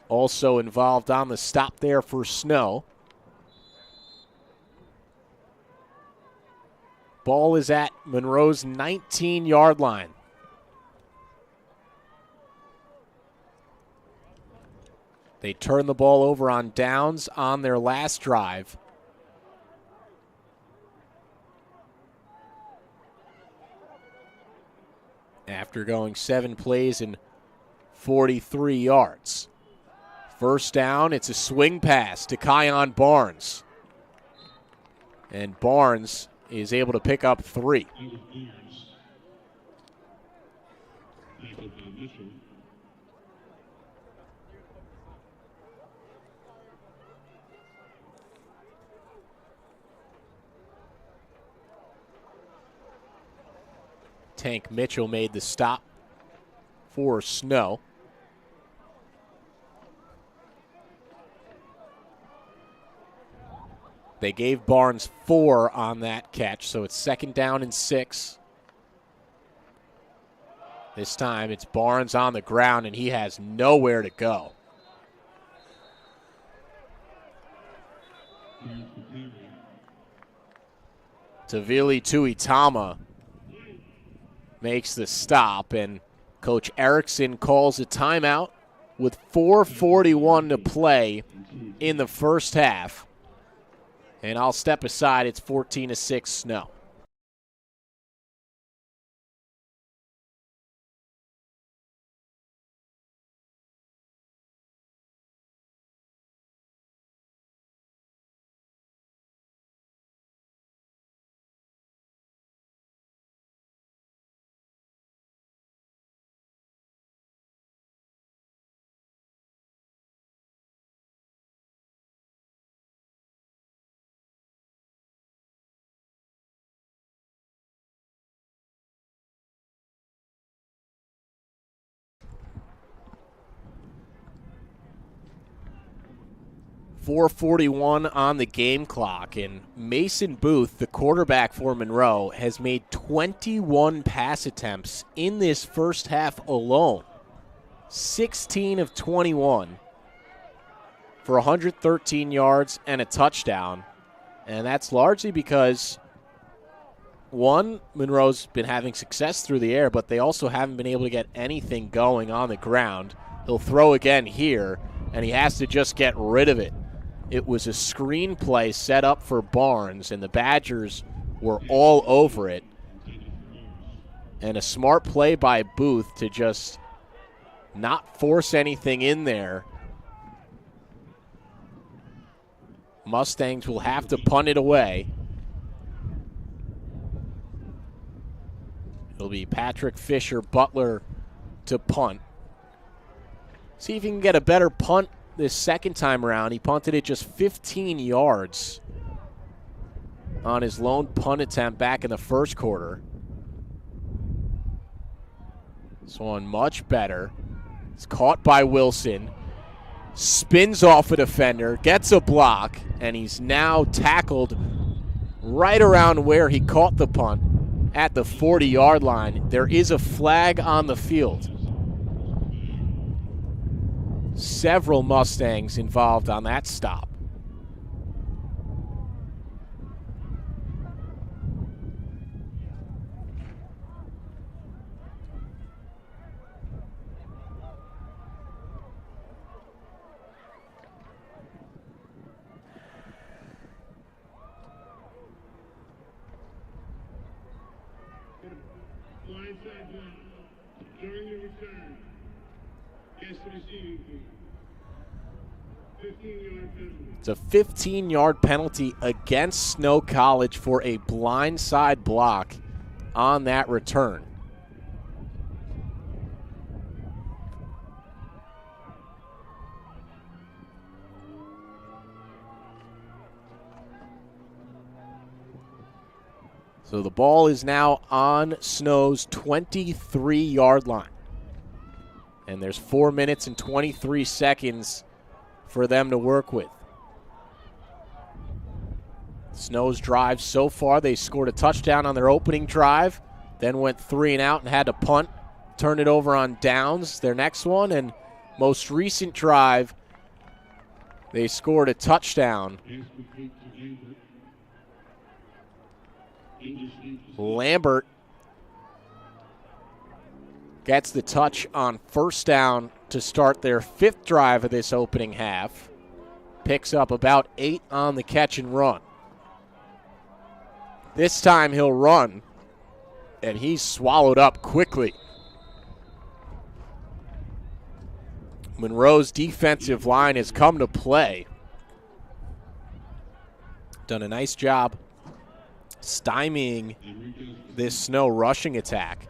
Speaker 1: also involved on the stop there for Snow. Ball is at Monroe's 19-yard line. They turn the ball over on downs on their last drive. After going 7 plays and 43 yards. First down, it's a swing pass to Kion Barnes. And Barnes is able to pick up 3. Tank Mitchell made the stop for Snow. They gave Barnes 4 on that catch, so it's 2nd down and 6. This time it's Barnes on the ground, and he has nowhere to go. Tavili Tuitama makes the stop, and Coach Erickson calls a timeout with 4:41 to play in the first half. And I'll step aside. It's 14-6 Snow. .441 on the game clock, and Mason Booth, the quarterback for Monroe, has made 21 pass attempts in this first half alone. 16 of 21. for 113 yards and a touchdown. And that's largely because, one, Monroe's been having success through the air, but they also haven't been able to get anything going on the ground. He'll throw again here, and he has to just get rid of it. It was a screen play set up for Barnes, and the Badgers were all over it. And a smart play by Booth to just not force anything in there. Mustangs will have to punt it away. It'll be Patrick Fisher Butler to punt. See if he can get a better punt this second time around. He punted it just 15 yards on his lone punt attempt back in the first quarter. This one much better. It's caught by Wilson. Spins off a defender, gets a block, and he's now tackled right around where he caught the punt at the 40-yard line. There is a flag on the field. Several Mustangs involved on that stop.
Speaker 2: Blindside block. During the return. Guess the receiving team. 15-yard penalty.
Speaker 1: It's a 15-yard penalty against Snow College for a blindside block on that return. So the ball is now on Snow's 23-yard line. And there's 4 minutes and 23 seconds for them to work with. Snow's drive so far, they scored a touchdown on their opening drive, then went 3 and out and had to punt, turn it over on downs, their next one, and most recent drive, they scored a touchdown. Lambert gets the touch on first down to start their 5th drive of this opening half. Picks up about 8 on the catch and run. This time he'll run, and he's swallowed up quickly. Monroe's defensive line has come to play. Done a nice job stymieing this Snow rushing attack.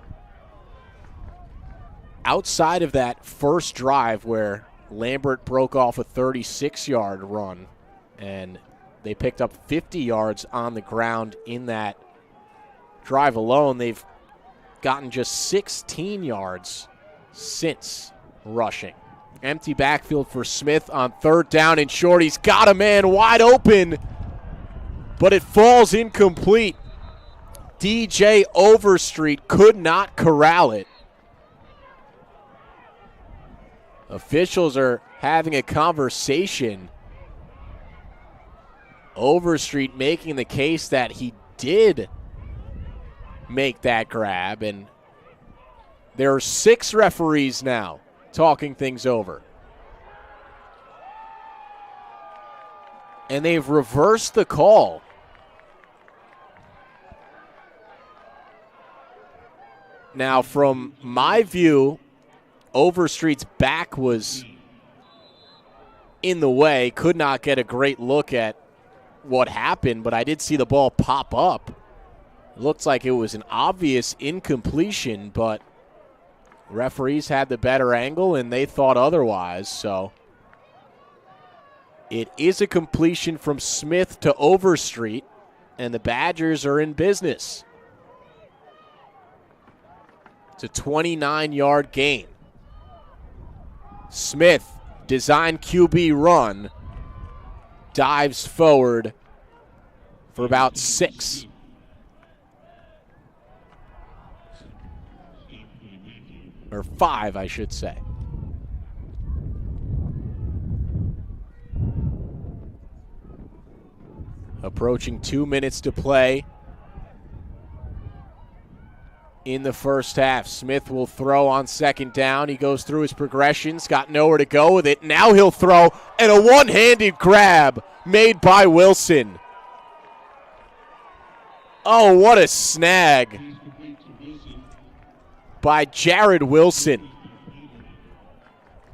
Speaker 1: Outside of that first drive where Lambert broke off a 36-yard run and they picked up 50 yards on the ground in that drive alone, they've gotten just 16 yards since rushing. Empty backfield for Smith on 3rd down and short. He's got a man wide open, but it falls incomplete. DJ Overstreet could not corral it. Officials are having a conversation. Overstreet making the case that he did make that grab, and there are 6 referees now talking things over. And they've reversed the call. Now, from my view, Overstreet's back was in the way, could not get a great look at what happened, but I did see the ball pop up. It looked like it was an obvious incompletion, but referees had the better angle and they thought otherwise, so it is a completion from Smith to Overstreet, and the Badgers are in business. It's a 29-yard gain. Smith, design QB run, dives forward for about 6. Or 5, I should say. Approaching 2 minutes to play in the first half. Smith will throw on second down. He goes through his progressions, got nowhere to go with it. Now he'll throw, and a one-handed grab made by Wilson. Oh, what a snag by Jared Wilson.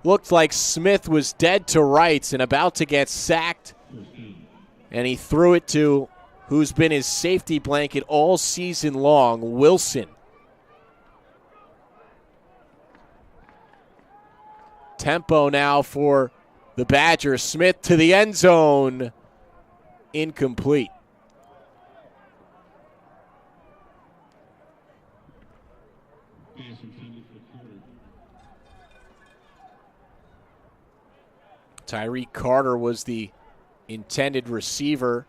Speaker 1: Looked like Smith was dead to rights and about to get sacked. And he threw it to who's been his safety blanket all season long, Wilson. Tempo now for the Badgers. Smith to the end zone. Incomplete. Tyreek Carter was the intended receiver.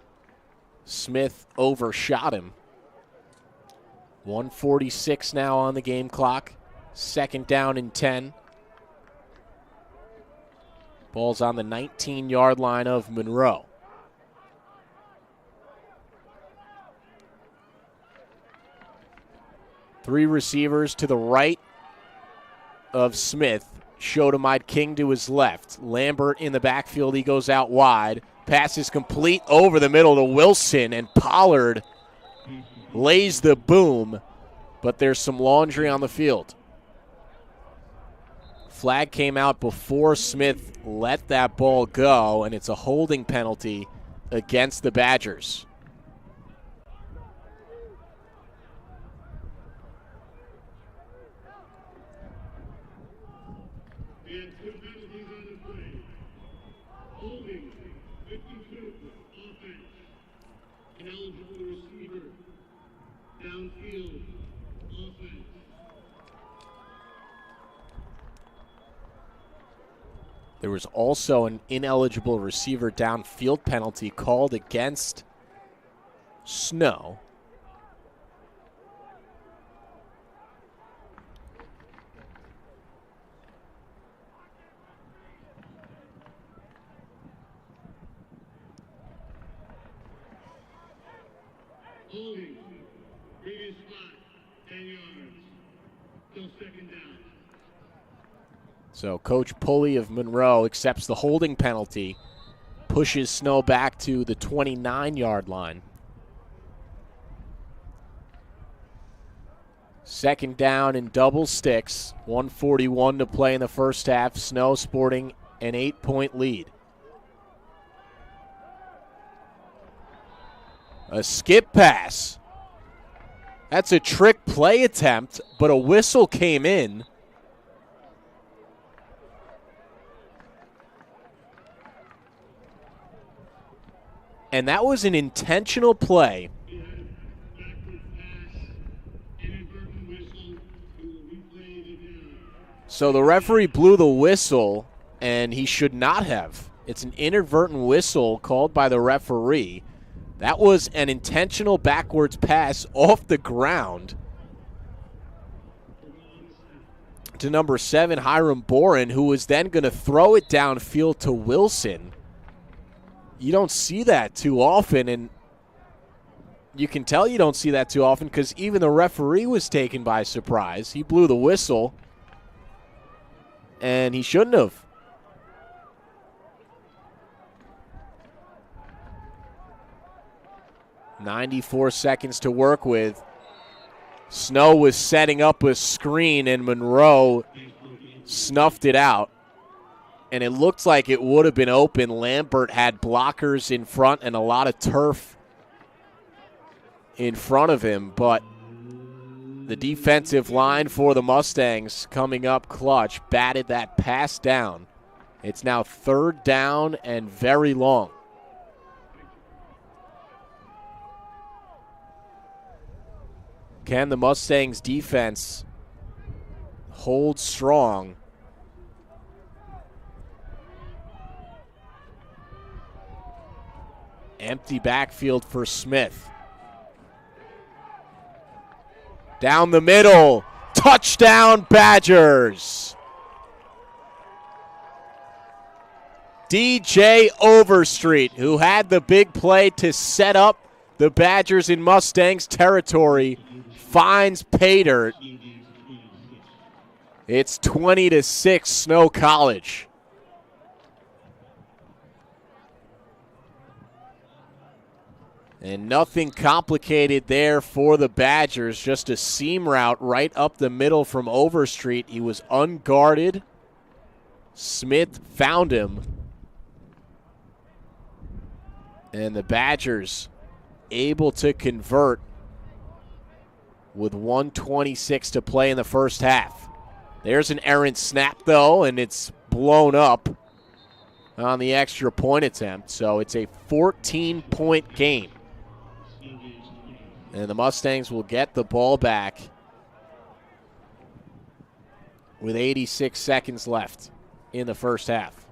Speaker 1: Smith overshot him. 1:46 now on the game clock. Second down and 10. Ball's on the 19-yard line of Monroe. Three receivers to the right of Smith. Shotomide King to his left. Lambert in the backfield. He goes out wide. Pass is complete over the middle to Wilson, and Pollard lays the boom, but there's some laundry on the field. Flag came out before Smith let that ball go, and it's a holding penalty against the Badgers. There was also an ineligible receiver downfield penalty called against Snow.
Speaker 2: Holding. Previous spot, 10 yards. Still second down.
Speaker 1: So Coach Pulley of Monroe accepts the holding penalty, pushes Snow back to the 29-yard line. Second down and double sticks. 1:41 to play in the first half. Snow sporting an 8-point lead. A skip pass. That's a trick play attempt, but a whistle came in. And that was an intentional play. So the referee blew the whistle, and he should not have. It's an inadvertent whistle called by the referee. That was an intentional backwards pass off the ground to number 7, Hiram Boren, who was then going to throw it downfield to Wilson. You don't see that too often, and you can tell you don't see that too often because even the referee was taken by surprise. He blew the whistle, and he shouldn't have. .94 seconds to work with. Snow was setting up a screen, and Monroe snuffed it out. And it looked like it would have been open. Lambert had blockers in front and a lot of turf in front of him. But the defensive line for the Mustangs coming up clutch batted that pass down. It's now third down and very long. Can the Mustangs defense hold strong? Empty backfield for Smith. Down the middle. Touchdown, Badgers. DJ Overstreet, who had the big play to set up the Badgers in Mustangs territory, finds pay dirt. It's 20-6 Snow College. And nothing complicated there for the Badgers, just a seam route right up the middle from Overstreet. He was unguarded. Smith found him. And the Badgers able to convert with 1:26 to play in the first half. There's an errant snap, though, and it's blown up on the extra point attempt. So it's a 14-point game. And the Mustangs will get the ball back with 86 seconds left in the first half.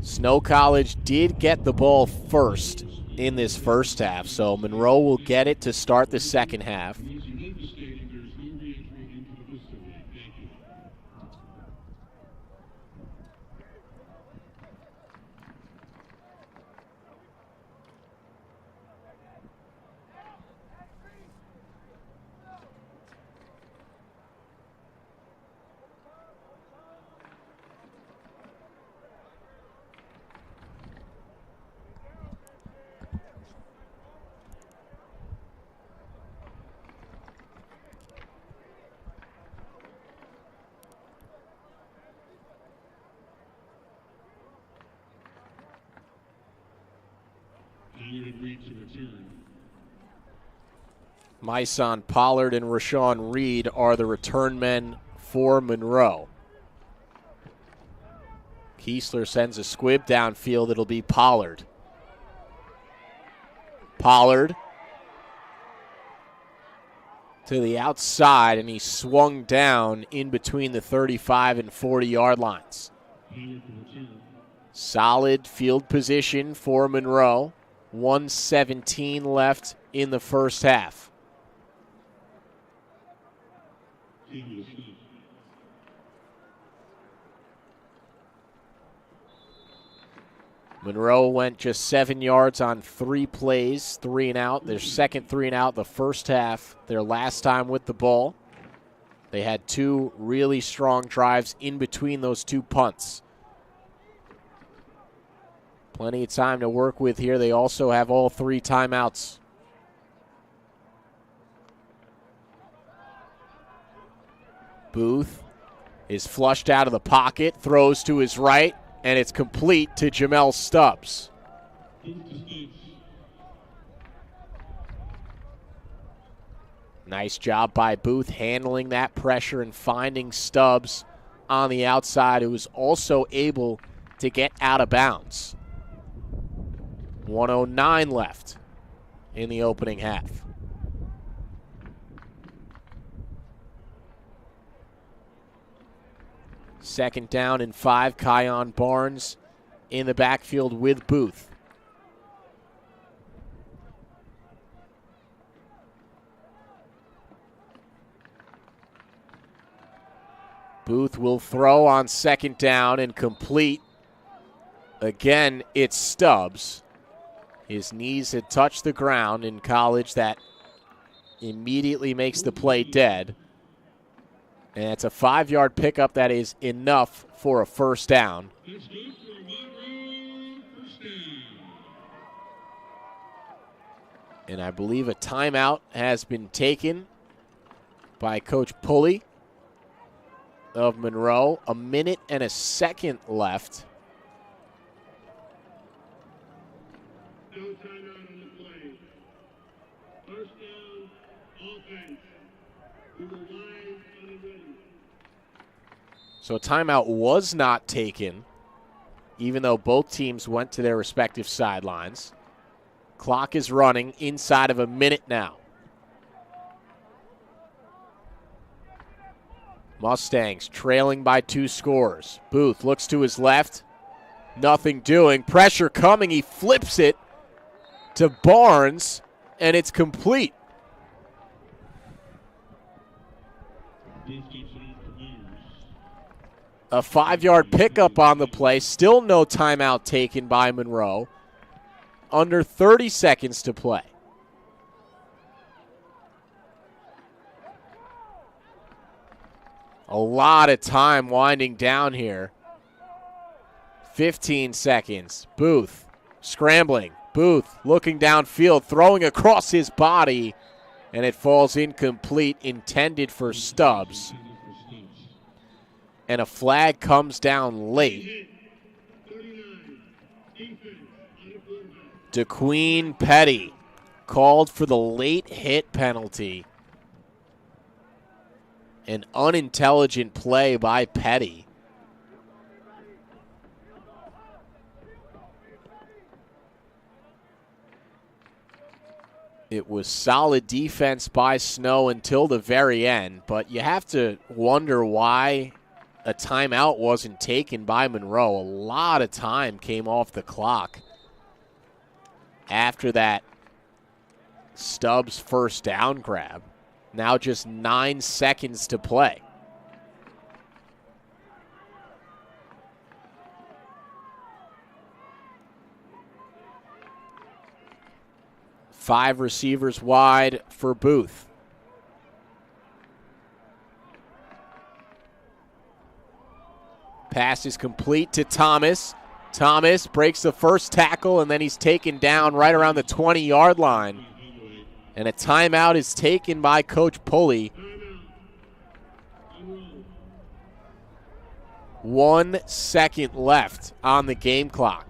Speaker 1: Snow College did get the ball first in this first half, so Monroe will get it to start the second half. Myson Pollard and Rashawn Reed are the return men for Monroe. Kiesler sends a squib downfield. It'll be Pollard. Pollard to the outside, and he swung down in between the 35 and 40-yard lines. Solid field position for Monroe. 1:17 left in the first half. Monroe went just 7 yards on 3 plays, 3 and out. Their second 3 and out the first half, their last time with the ball. They had 2 really strong drives in between those 2 punts. Plenty of time to work with here. They also have all 3 timeouts. Booth is flushed out of the pocket, throws to his right, and it's complete to Jamel Stubbs. Nice job by Booth handling that pressure and finding Stubbs on the outside, who was also able to get out of bounds. 1:09 left in the opening half. Second down and 5, Kion Barnes in the backfield with Booth. Booth will throw on second down and complete. Again, it's Stubbs. His knees had touched the ground in college. That immediately makes the play dead. And it's a 5-yard pickup that is enough for a first down. And I believe a timeout has been taken by Coach Pulley of Monroe. 1 minute and a second left.
Speaker 2: No timeout on the play. First down, offense. We will line on the ready.
Speaker 1: So a timeout was not taken, even though both teams went to their respective sidelines. Clock is running inside of a minute now. Mustangs trailing by 2 scores. Booth looks to his left. Nothing doing. Pressure coming. He flips it to Barnes, and it's complete. A 5-yard pickup on the play. Still no timeout taken by Monroe. Under 30 seconds to play. A lot of time winding down here. 15 seconds. Booth scrambling. Booth looking downfield, throwing across his body, and it falls incomplete, intended for Stubbs. And a flag comes down late. DeQueen Petty called for the late hit penalty. An unintelligent play by Petty. It was solid defense by Snow until the very end, but you have to wonder why a timeout wasn't taken by Monroe. A lot of time came off the clock after that Stubbs first down grab. Now just 9 seconds to play. Five receivers wide for Booth. Pass is complete to Thomas. Thomas breaks the first tackle, and then he's taken down right around the 20-yard line. And a timeout is taken by Coach Pulley. 1 second left on the game clock.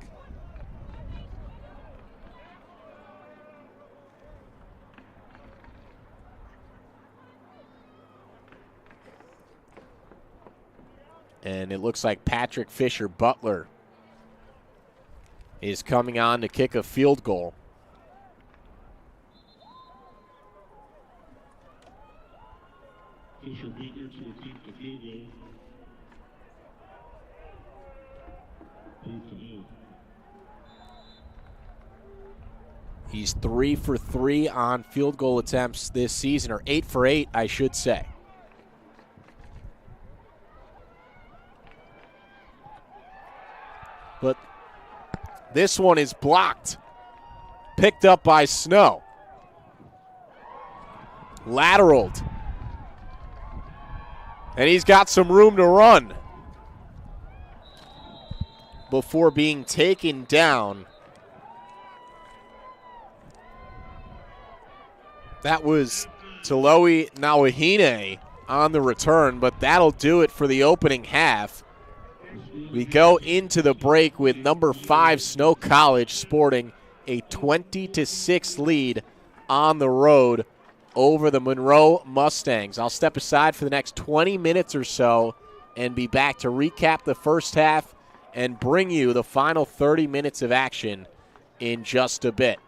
Speaker 1: And it looks like Patrick Fisher Butler is coming on to kick a field goal.
Speaker 2: Fisher Butler to attempt the field goal.
Speaker 1: He's 3 for 3 on field goal attempts this season, or 8 for 8, I should say. But this one is blocked. Picked up by Snow. Lateraled. And he's got some room to run before being taken down. That was Taloe Nawahine on the return, but that'll do it for the opening half. We go into the break with number 5 Snow College sporting a 20-6 lead on the road over the Monroe Mustangs. I'll step aside for the next 20 minutes or so and be back to recap the first half and bring you the final 30 minutes of action in just a bit.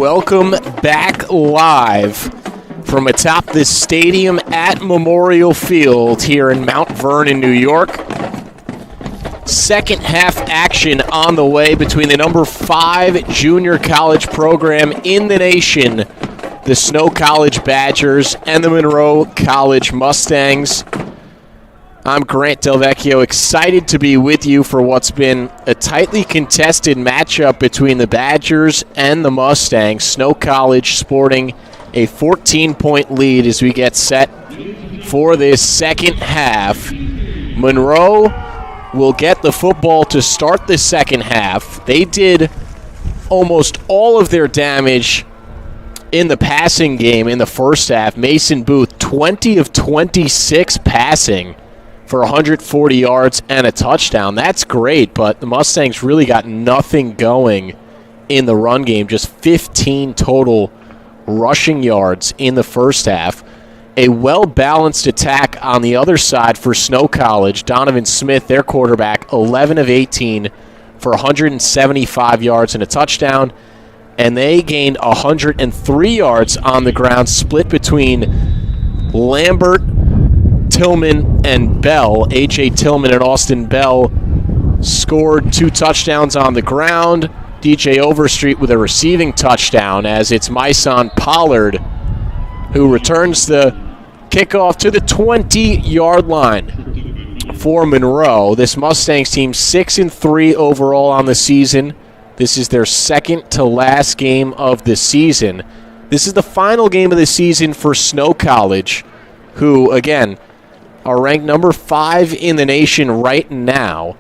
Speaker 1: Welcome back live from atop the stadium at Memorial Field here in Mount Vernon, New York. Second half action on the way between the number 5 junior college program in the nation, the Snow College Badgers, and the Monroe College Mustangs. I'm Grant Delvecchio, excited to be with you for what's been a tightly contested matchup between the Badgers and the Mustangs. Snow College sporting a 14-point lead as we get set for this second half. Monroe will get the football to start the second half. They did almost all of their damage in the passing game in the first half. Mason Booth, 20 of 26 passing for 140 yards and a touchdown. That's great, but the Mustangs really got nothing going in the run game. Just 15 total rushing yards in the first half. A well-balanced attack on the other side for Snow College. Donovan Smith, their quarterback, 11 of 18 for 175 yards and a touchdown. And they gained 103 yards on the ground, split between Lambert, Tillman, and Bell. A.J. Tillman and Austin Bell scored 2 touchdowns on the ground. DJ Overstreet with a receiving touchdown, as it's Myson Pollard who returns the kickoff to the 20-yard line for Monroe. This Mustangs team 6-3 overall on the season. This is their second to last game of the season. This is the final game of the season for Snow College, who, again, are ranked number 5 in the nation right now.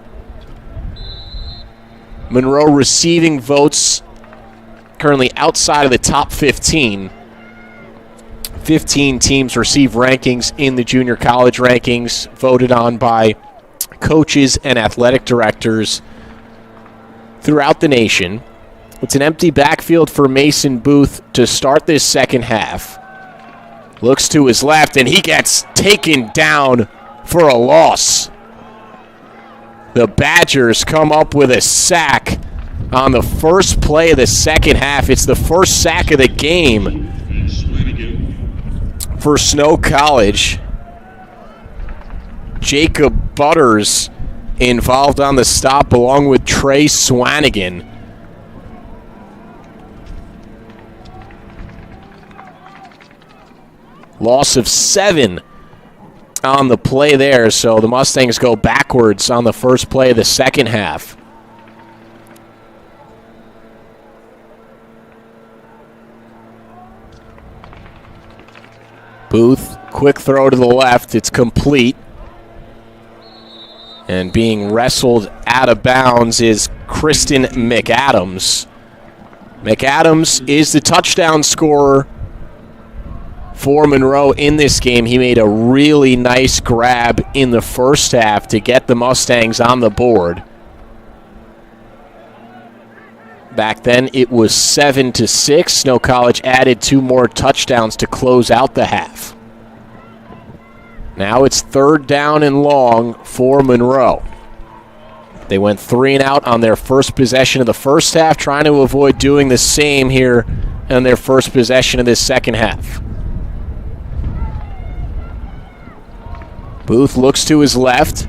Speaker 1: Monroe receiving votes currently outside of the top 15. 15 teams receive rankings in the junior college rankings, voted on by coaches and athletic directors throughout the nation. It's an empty backfield for Mason Booth to start this second half. Looks to his left, and he gets taken down for a loss. The Badgers come up with a sack on the first play of the second half. It's the first sack of the game for Snow College. Jacob Butters involved on the stop along with Trey Swanigan. Loss of 7 on the play there, so the Mustangs go backwards on the first play of the second half. Booth, quick throw to the left. It's complete. And being wrestled out of bounds is Kristen McAdams. McAdams is the touchdown scorer for Monroe in this game. He made a really nice grab in the first half to get the Mustangs on the board. Back then, it was 7-6. Snow College added 2 more touchdowns to close out the half. Now it's 3rd down and long for Monroe. They went 3 and out on their first possession of the first half, trying to avoid doing the same here on their first possession of this second half. Booth looks to his left,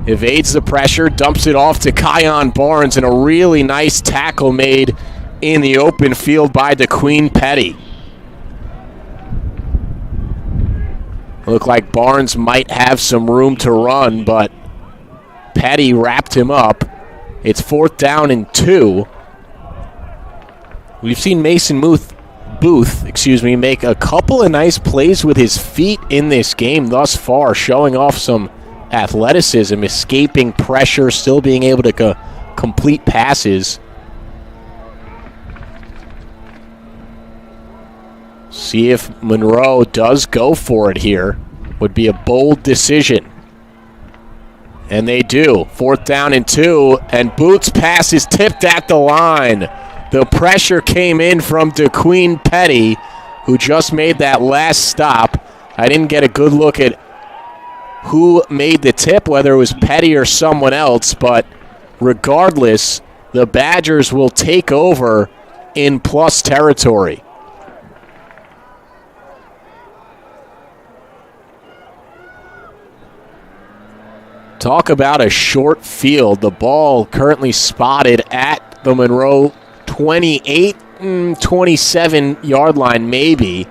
Speaker 1: evades the pressure, dumps it off to Kion Barnes, and a really nice tackle made in the open field by DeQueen Petty. Looked like Barnes might have some room to run, but Petty wrapped him up. It's 4th down and 2. We've seen Mason Booth, make a couple of nice plays with his feet in this game thus far, showing off some athleticism, escaping pressure, still being able to complete passes. See if Monroe does go for it here. Would be a bold decision. And they do. 4th down and 2, and Booth's pass is tipped at the line. The pressure came in from DeQueen Petty, who just made that last stop. I didn't get a good look at who made the tip, whether it was Petty or someone else, but regardless, the Badgers will take over in plus territory. Talk about a short field. The ball currently spotted at the Monroe 28, 27-yard line maybe.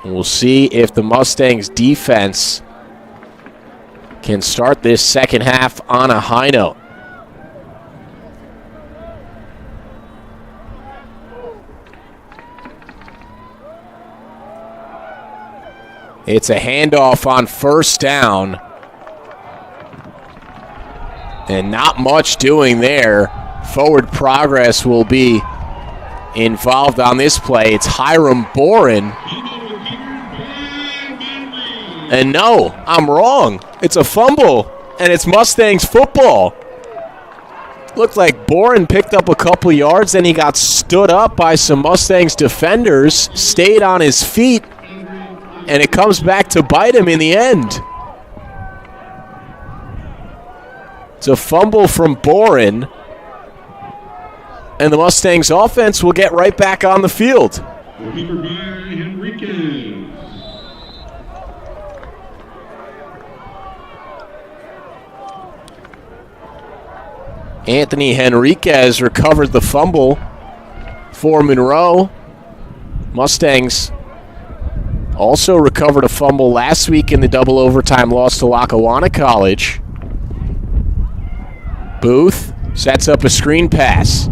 Speaker 1: We'll see if the Mustangs defense can start this second half on a high note. It's a handoff on 1st down. And not much doing there. Forward progress will be involved on this play. It's Hiram Boren. And no, I'm wrong. It's a fumble, and it's Mustangs football. Looked like Boren picked up a couple yards, then he got stood up by some Mustangs defenders, stayed on his feet, and it comes back to bite him in the end. It's a fumble from Boren, and the Mustangs offense will get right back on the field. Anthony Henriquez recovered the fumble for Monroe. Mustangs also recovered a fumble last week in the double overtime loss to Lackawanna College. Booth sets up a screen pass.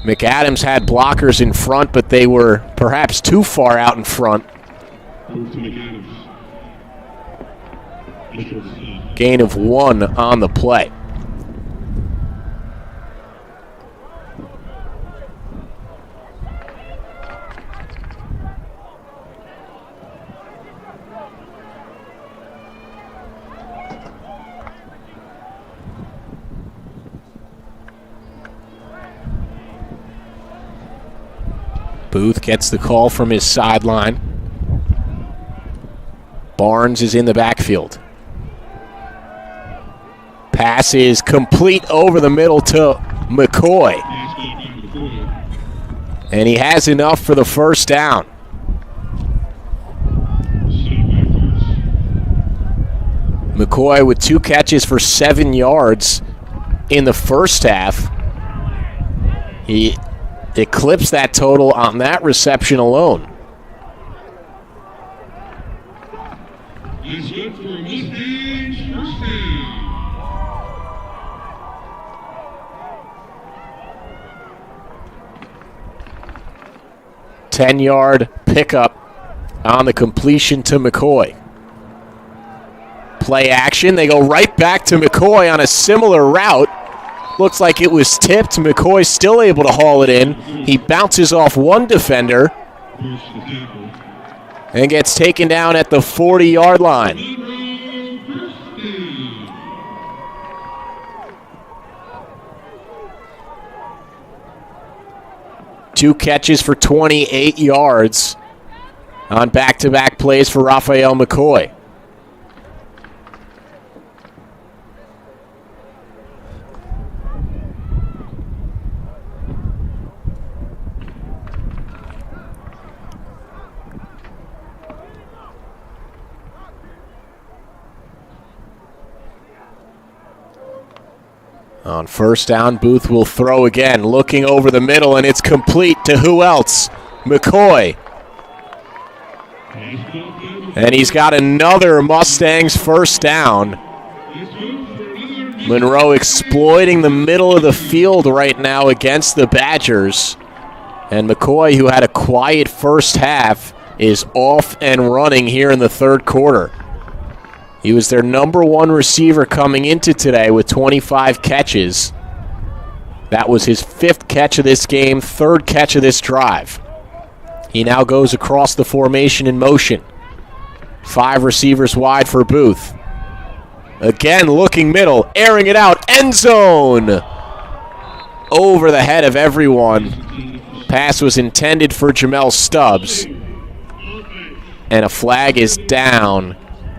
Speaker 1: McAdams had blockers in front, but they were perhaps too far out in front. Gain of 1 on the play. Booth gets the call from his sideline. Barnes is in the backfield. Pass is complete over the middle to McCoy. And he has enough for the first down. McCoy with 2 catches for 7 yards in the first half. He eclipsed that total on that reception alone.
Speaker 2: That's good for Mustangs, first down.
Speaker 1: 10-yard pickup on the completion to McCoy. Play action. They go right back to McCoy on a similar route. Looks like it was tipped. McCoy still able to haul it in. He bounces off one defender and gets taken down at the 40-yard line. Two catches for 28 yards on back-to-back plays for Raphael McCoy. On first down, Booth will throw again, looking over the middle, and it's complete to who else? McCoy. And he's got another Mustangs first down. Monroe exploiting the middle of the field right now against the Badgers. And McCoy, who had a quiet first half, is off and running here in the third quarter. He was their number 1 receiver coming into today with 25 catches. That was his 5th catch of this game, 3rd catch of this drive. He now goes across the formation in motion. 5 receivers wide for Booth. Again, looking middle, airing it out, end zone! Over the head of everyone. Pass was intended for Jamel Stubbs. And a flag is down.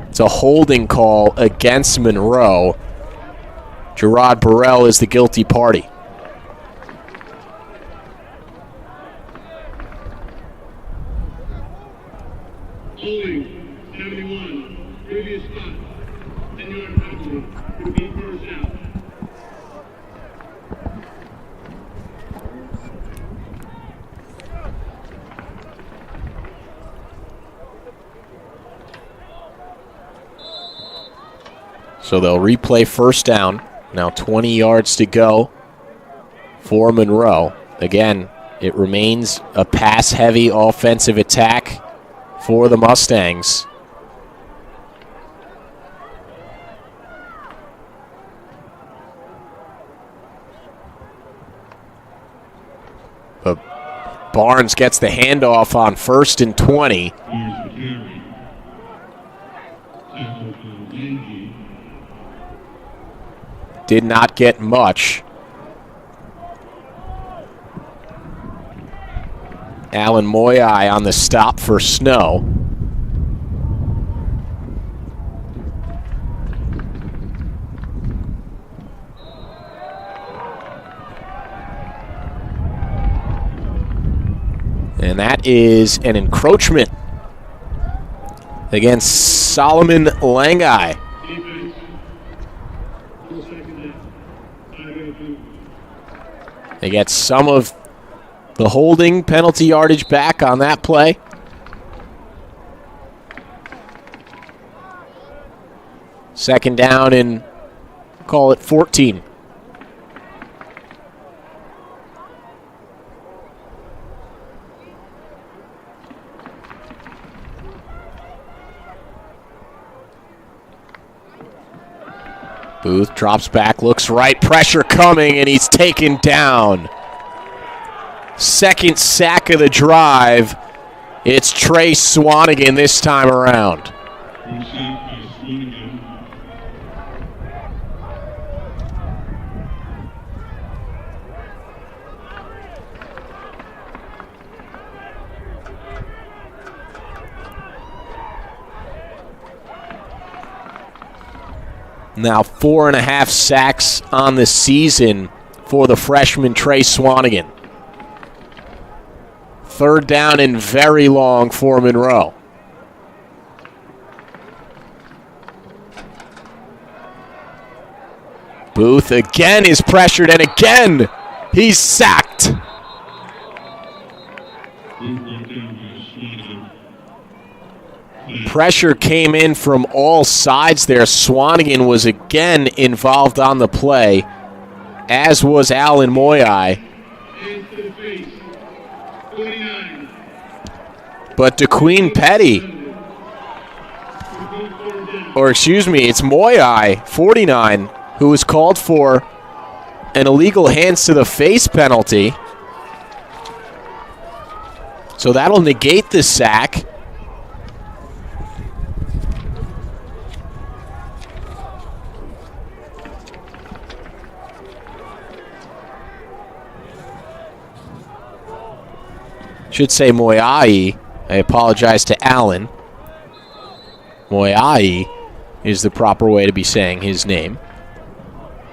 Speaker 1: It's a holding call against Monroe. Gerard Burrell is the guilty party.
Speaker 2: Holding 71, previous spot, 10-yard penalty, repeat first down.
Speaker 1: So they'll replay first down. Now 20 yards to go for Monroe. Again, it remains a pass-heavy offensive attack for the Mustangs. But Barnes gets the handoff on 1st and 20. Did not get much. Alan Moyai on the stop for Snow. And that is an encroachment against Solomon Langai. They get some of the holding penalty yardage back on that play. Second down and call it 14. Booth drops back, looks right, pressure coming, and he's taken down. Second sack of the drive. It's Trey Swanigan this time around. Now 4.5 sacks on the season for the freshman Trey Swanigan. Third down and very long for Monroe. Booth again is pressured, and again he's sacked. Pressure came in from all sides there. Swanigan was again involved on the play, as was Alan Moyai. But DeQueen Petty, or excuse me, it's Moyai, 49, who was called for an illegal hands to the face penalty. So that'll negate the sack. Should say Moyai. I apologize to Alan. Moyai is the proper way to be saying his name.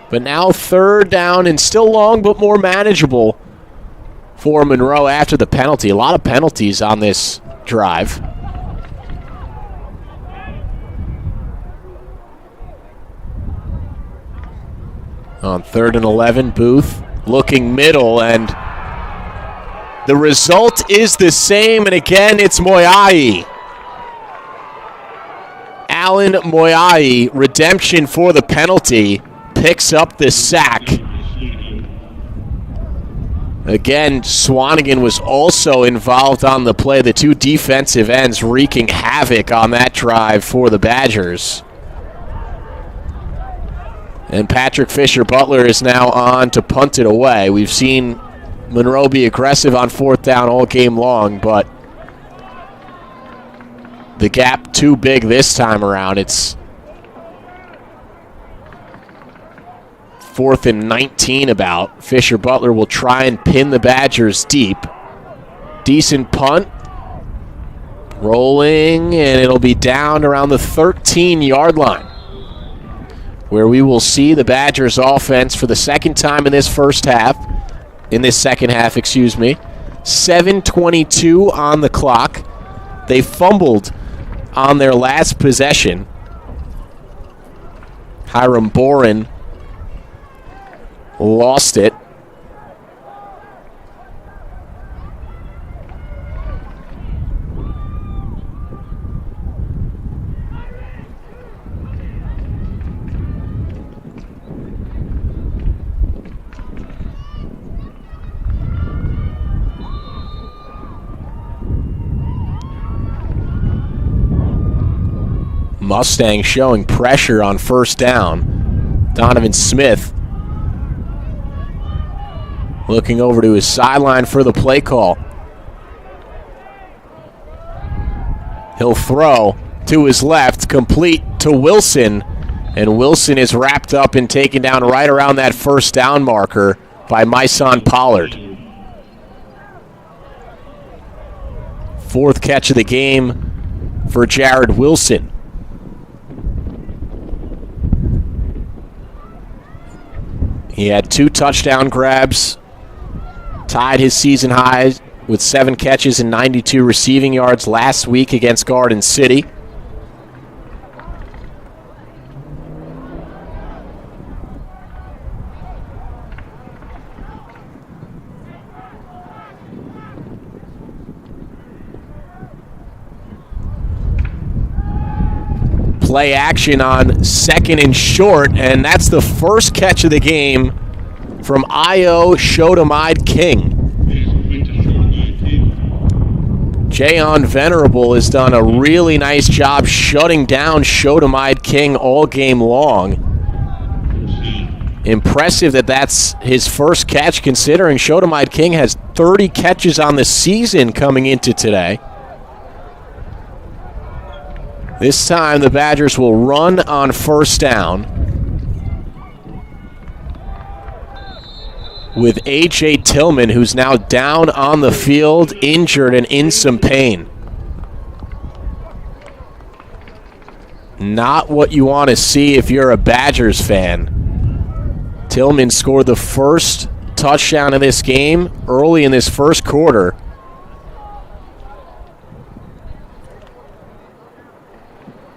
Speaker 1: But now third down and still long but more manageable for Monroe after the penalty. A lot of penalties on this drive. On 3rd and 11, Booth looking middle, and the result is the same, and again, it's Moyai. Alan Moyai, redemption for the penalty, picks up the sack. Again, Swanigan was also involved on the play. The two defensive ends wreaking havoc on that drive for the Badgers. And Patrick Fisher-Butler is now on to punt it away. We've seen Monroe be aggressive on 4th down all game long, but the gap too big this time around. It's 4th and 19 about. Fisher-Butler will try and pin the Badgers deep. Decent punt. Rolling, and it'll be down around the 13-yard line, where we will see the Badgers offense for the second time in this second half, excuse me. 7:22 on the clock. They fumbled on their last possession. Hiram Boren lost it. Mustangs showing pressure on 1st down. Donovan Smith looking over to his sideline for the play call. He'll throw to his left, complete to Wilson, and Wilson is wrapped up and taken down right around that 1st down marker by Myson Pollard. 4th catch of the game for Jared Wilson. He had 2 touchdown grabs, tied his season high with 7 catches and 92 receiving yards last week against Garden City. play action on second and short, and that's the first catch of the game from Io Shotamide King. Jayon Venerable has done a really nice job shutting down Shotamide King all game long. Impressive that that's his first catch, considering Shotamide King has 30 catches on the season coming into today. This time the Badgers will run on first down with A.J. Tillman, who's now down on the field, injured and in some pain. Not what you want to see if you're a Badgers fan. Tillman scored the first touchdown of this game early in this first quarter.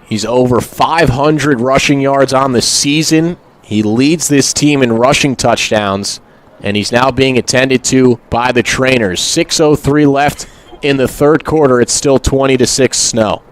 Speaker 1: He's over 500 rushing yards on the season. He leads this team in rushing touchdowns, and he's now being attended to by the trainers. 6:03 left in the third quarter. It's still 20-6 Snow.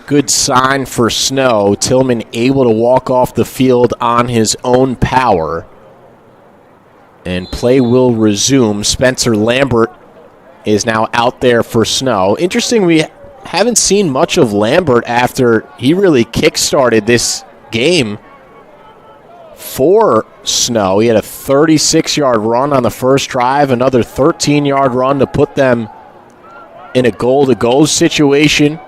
Speaker 1: Good sign for Snow. Tillman able to walk off the field on his own power. And play will resume. Spencer Lambert is now out there for Snow. Interesting, we haven't seen much of Lambert after he really kick-started this game for Snow. He had a 36-yard run on the first drive, another 13-yard run to put them in a goal-to-goal situation.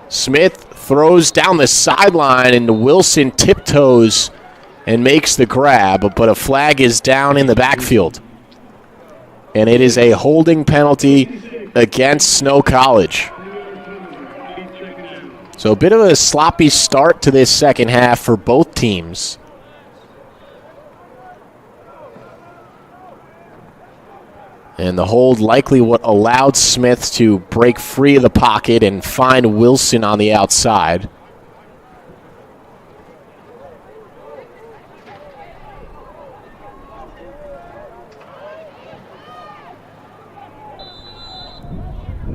Speaker 1: Smith throws down the sideline, and Wilson tiptoes and makes the grab, but a flag is down in the backfield. And it is a holding penalty against Snow College. So a bit of a sloppy start to this second half for both teams. And the hold likely what allowed Smith to break free of the pocket and find Wilson on the outside.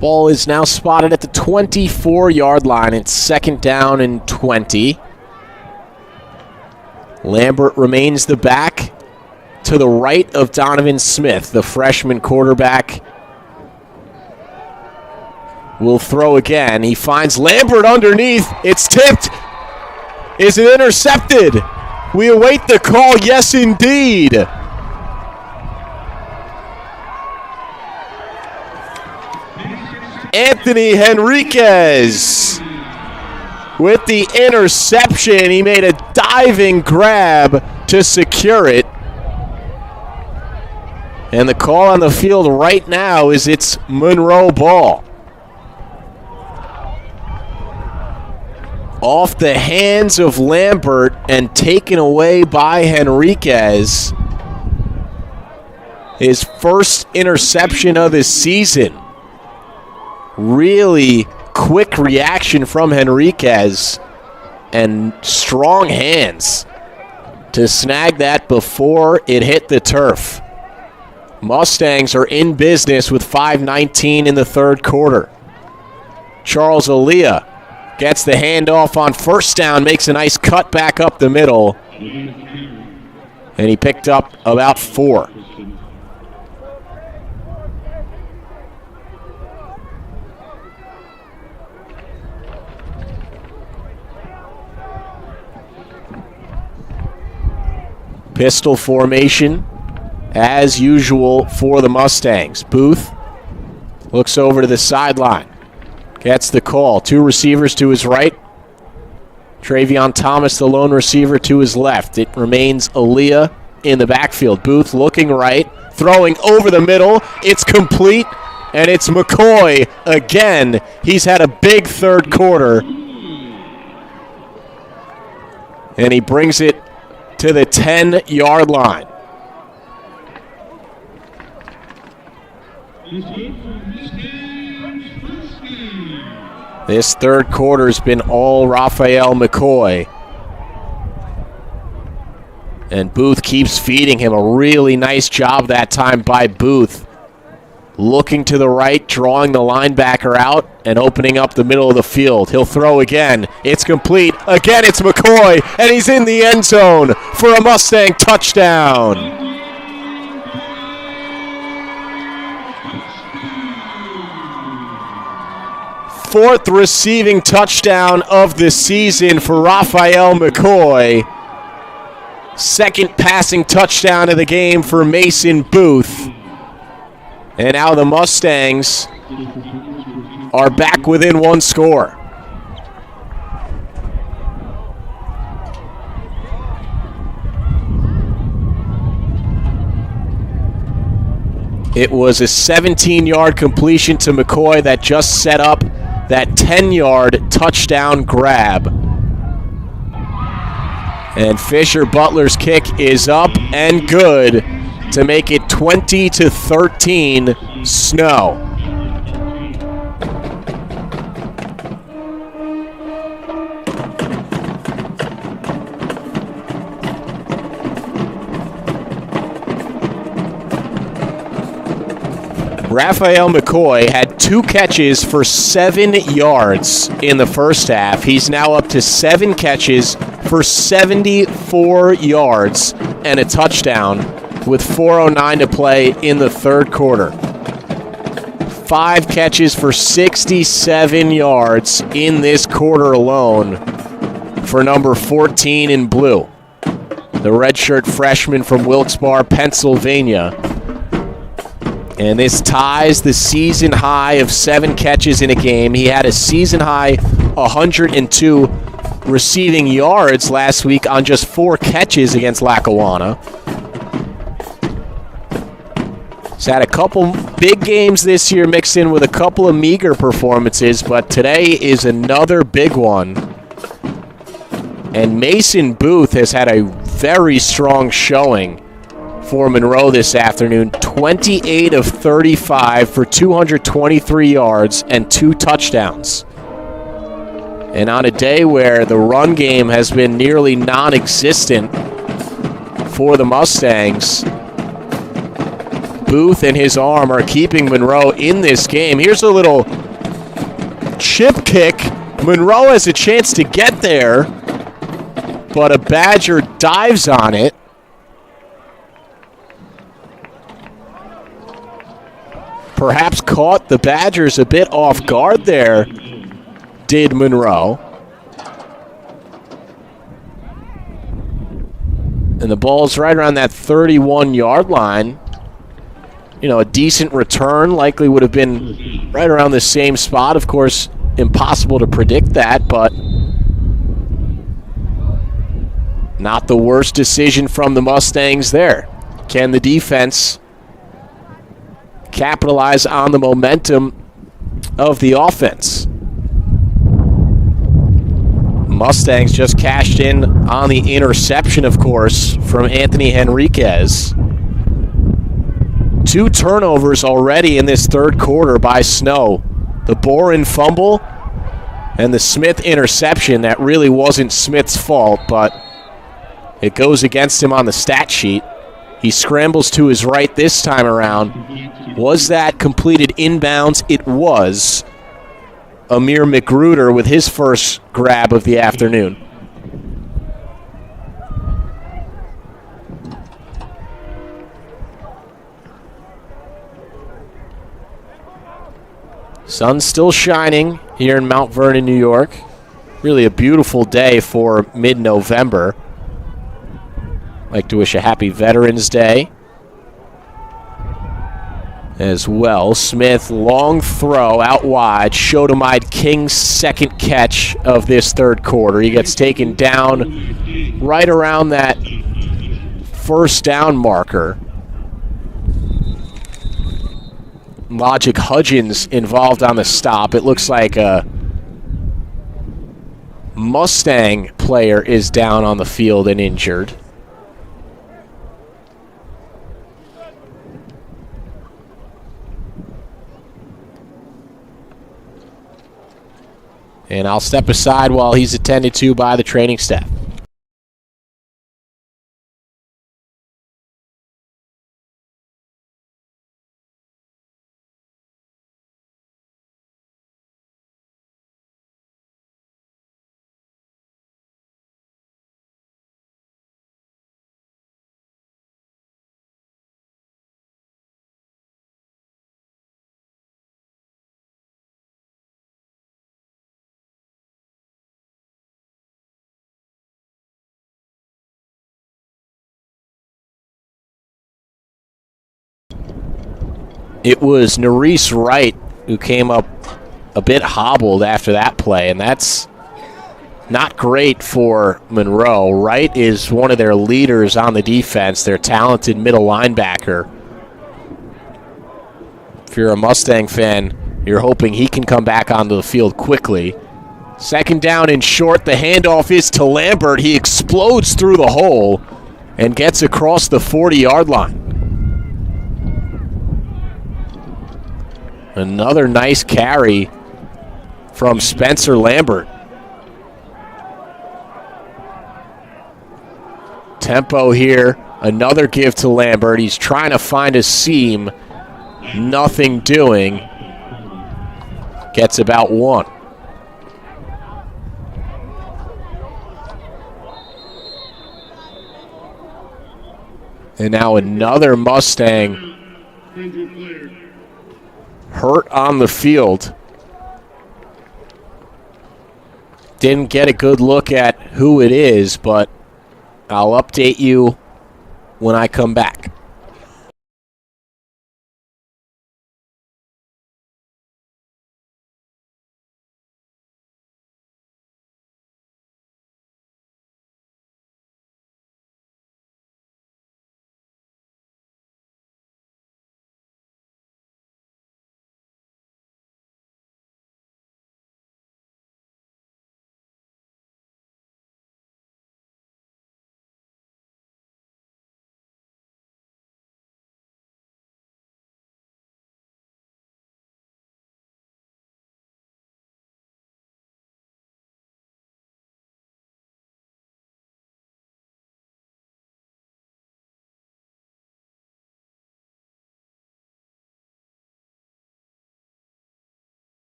Speaker 1: Ball is now spotted at the 24-yard line. It's second down and 20. Lambert remains the back to the right of Donovan Smith, the freshman quarterback. Will throw again. He finds Lambert underneath. It's tipped. Is it intercepted? We await the call. Yes, indeed. Anthony Henriquez with the interception. He made a diving grab to secure it. And the call on the field right now is it's Monroe ball. off the hands of Lambert and taken away by Henriquez. His first interception of the season. Really quick reaction from Henriquez and strong hands to snag that before it hit the turf. Mustangs are in business with 5:19 in the third quarter. Charles Aaliyah gets the handoff on first down, makes a nice cut back up the middle, and he picked up about 4. Pistol formation, as usual for the Mustangs. Booth looks over to the sideline. Gets the call. 2 receivers to his right. Travion Thomas, the lone receiver, to his left. It remains Aaliyah in the backfield. Booth looking right, throwing over the middle. It's complete, and it's McCoy again. He's had a big third quarter, and he brings it to the 10-yard line. This third quarter has been all Raphael McCoy. And Booth keeps feeding him. A really nice job that time by Booth. Looking to the right, drawing the linebacker out, and opening up the middle of the field. He'll throw again. It's complete. Again, it's McCoy, and he's in the end zone for a Mustang touchdown. Fourth receiving touchdown of the season for Raphael McCoy. Second passing touchdown of the game for Mason Booth. And now the Mustangs are back within 1 score. It was a 17-yard completion to McCoy that just set up that 10-yard touchdown grab. And Fisher Butler's kick is up and good to make it 20-13 Snow. Raphael McCoy had 2 catches for 7 yards in the first half. He's now up to 7 catches for 74 yards and a touchdown with 4:09 to play in the third quarter. 5 catches for 67 yards in this quarter alone for number 14 in blue, the redshirt freshman from Wilkes-Barre, Pennsylvania. And this ties the season high of 7 catches in a game. He had a season high 102 receiving yards last week on just 4 catches against Lackawanna. He's had a couple big games this year mixed in with a couple of meager performances, but today is another big one. And Mason Booth has had a very strong showing for Monroe this afternoon. 28 of 35 for 223 yards and 2 touchdowns. And on a day where the run game has been nearly non-existent for the Mustangs, Booth and his arm are keeping Monroe in this game. Here's a little chip kick. Monroe has a chance to get there, but a Badger dives on it. Perhaps caught the Badgers a bit off guard there, did Monroe. And the ball's right around that 31-yard line. You know, a decent return likely would have been right around the same spot. Of course, impossible to predict that, but not the worst decision from the Mustangs there. Can the defense capitalize on the momentum of the offense? Mustangs just cashed in on the interception, of course, from Anthony Henriquez. 2 turnovers already in this third quarter by Snow. The Boren fumble and the Smith interception. That really wasn't Smith's fault, but it goes against him on the stat sheet. He scrambles to his right this time around. Was that completed inbounds? It was. Amir McGruder with his first grab of the afternoon. Sun's still shining here in Mount Vernon, New York. Really a beautiful day for mid-November. Like to wish a happy Veterans Day as well. Smith, long throw out wide. Shotomide King's second catch of this third quarter. He gets taken down right around that first down marker. Logic Hudgens involved on the stop. It looks like a Mustang player is down on the field and injured. And I'll step aside while he's attended to by the training staff. It was Nerese Wright who came up a bit hobbled after that play, and that's not great for Monroe. Wright is one of their leaders on the defense, their talented middle linebacker. If you're a Mustang fan, you're hoping he can come back onto the field quickly. Second down and short, the handoff is to Lambert. He explodes through the hole and gets across the 40-yard line. Another nice carry from Spencer Lambert. Tempo here. Another give to Lambert. He's trying to find a seam. Nothing doing. Gets about 1. And now another Mustang hurt on the field. Didn't get a good look at who it is, but I'll update you when I come back.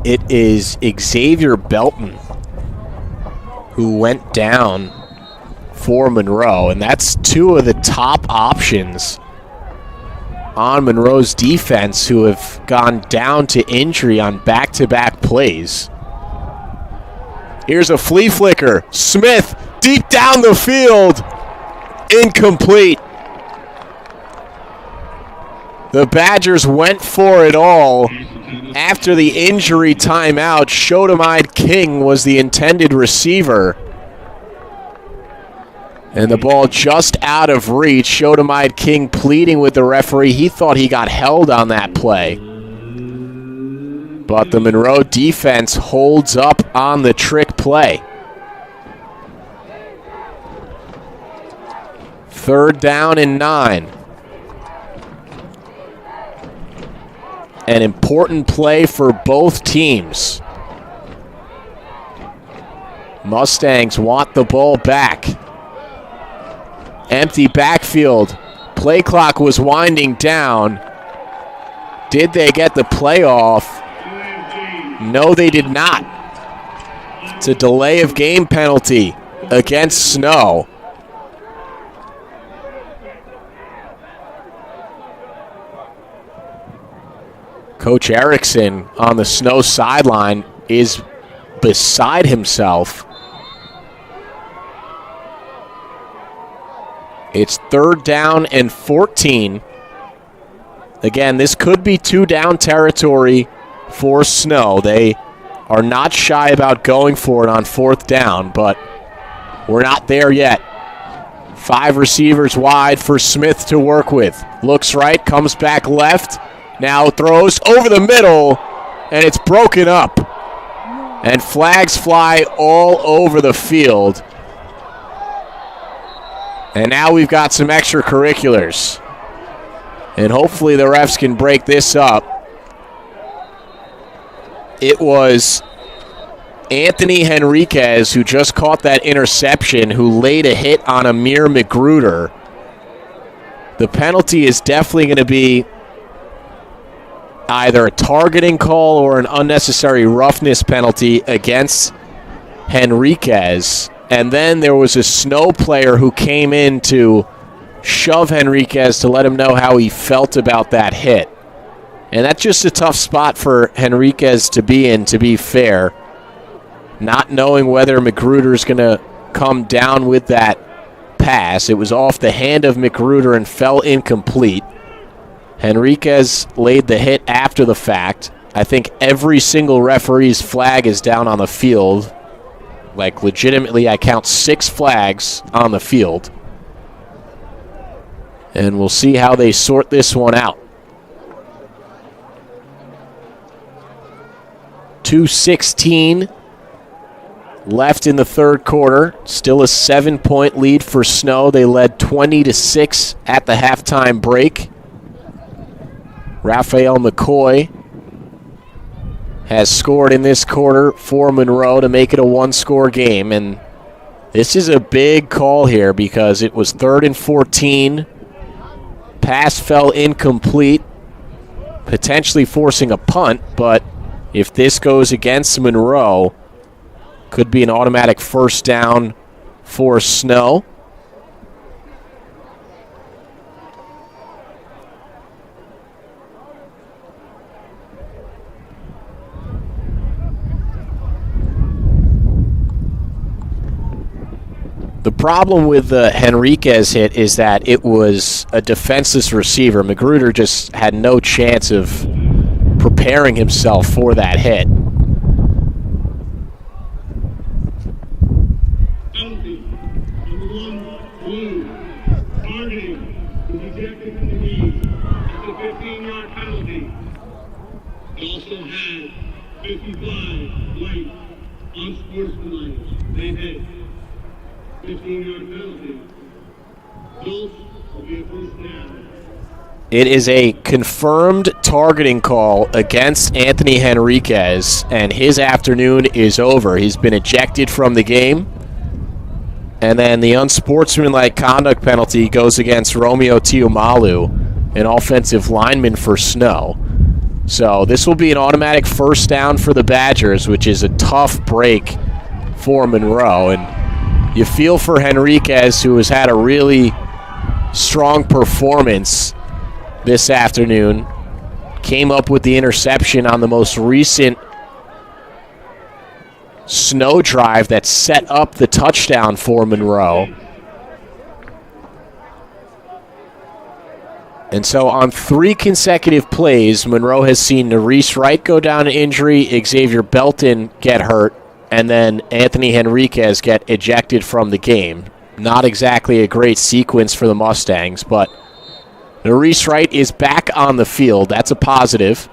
Speaker 1: It is Xavier Belton who went down for Monroe, and that's 2 of the top options on Monroe's defense who have gone down to injury on back-to-back plays. Here's a flea flicker. Smith deep down the field. Incomplete. The Badgers went for it all. After the injury timeout, Shotomide King was the intended receiver. And the ball just out of reach. Shotomide King pleading with the referee. He thought he got held on that play. But the Monroe defense holds up on the trick play. 3rd down and 9. An important play for both teams. Mustangs want the ball back. Empty backfield. Play clock was winding down. Did they get the play off? No, they did not. It's a delay of game penalty against Snow. Coach Erickson on the Snow sideline is beside himself. It's 3rd down and 14. Again, this could be 2-down territory for Snow. They are not shy about going for it on 4th down, but we're not there yet. 5 receivers wide for Smith to work with. Looks right, comes back left. Now throws over the middle, and it's broken up. And flags fly all over the field. And now we've got some extracurriculars. And hopefully the refs can break this up. It was Anthony Henriquez who just caught that interception, who laid a hit on Amir Magruder. The penalty is definitely going to be either a targeting call or an unnecessary roughness penalty against Henriquez. And then there was a Snow player who came in to shove Henriquez to let him know how he felt about that hit. And that's just a tough spot for Henriquez to be in, to be fair. Not knowing whether Magruder's going to come down with that pass. It was off the hand of Magruder and fell incomplete. Henriquez laid the hit after the fact. I think every single referee's flag is down on the field. Like, legitimately, I count 6 flags on the field. And we'll see how they sort this one out. 2:16 left in the 3rd quarter. Still a 7-point lead for Snow. They led 20-6 at the halftime break. Raphael McCoy has scored in this quarter for Monroe to make it a 1-score game. And this is a big call here because it was 3rd and 14. Pass fell incomplete, potentially forcing a punt, but if this goes against Monroe, could be an automatic 1st down for Snow. The problem with the Henriquez hit is that it was a defenseless receiver. Magruder just had no chance of preparing himself for that hit.
Speaker 2: Penalty. Number 1, blue. Targeting. Was ejected from the game. It's a 15-yard penalty. He also had 55 light unsportsmanlike. They hit. 15-yard penalty. Both will be a 1st down.
Speaker 1: It is a confirmed targeting call against Anthony Henriquez, and his afternoon is over. He's been ejected from the game. And then the unsportsmanlike conduct penalty goes against Romeo Tiomalu, an offensive lineman for Snow. So this will be an automatic 1st down for the Badgers, which is a tough break for Monroe. And you feel for Henriquez, who has had a really strong performance this afternoon. Came up with the interception on the most recent Snow drive that set up the touchdown for Monroe. And so on 3 consecutive plays, Monroe has seen Nerese Wright go down to injury, Xavier Belton get hurt, and then Anthony Henriquez get ejected from the game. Not exactly a great sequence for the Mustangs, but Nerese Wright is back on the field. That's a positive.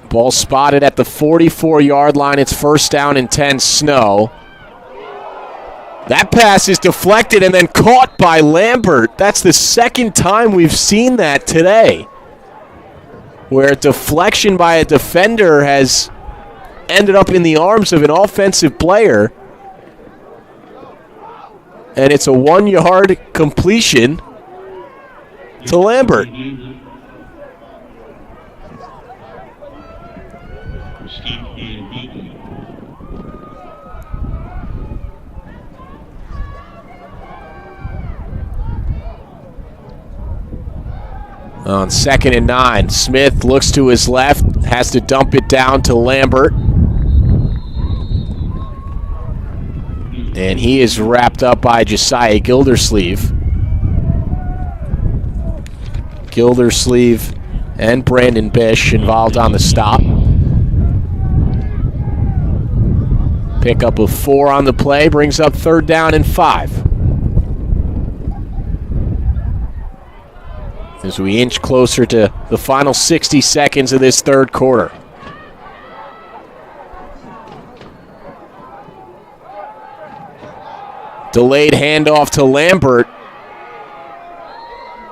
Speaker 1: Ball spotted at the 44-yard line. It's first down and 10, Snow. That pass is deflected and then caught by Lambert. That's the second time we've seen that today, where deflection by a defender has ended up in the arms of an offensive player. And it's a 1-yard completion to Lambert. On 2nd and 9, Smith looks to his left, has to dump it down to Lambert. And he is wrapped up by Josiah Gildersleeve. Gildersleeve and Brandon Bish involved on the stop. Pickup of 4 on the play brings up 3rd down and 5. As we inch closer to the final 60 seconds of this third quarter. Delayed handoff to Lambert.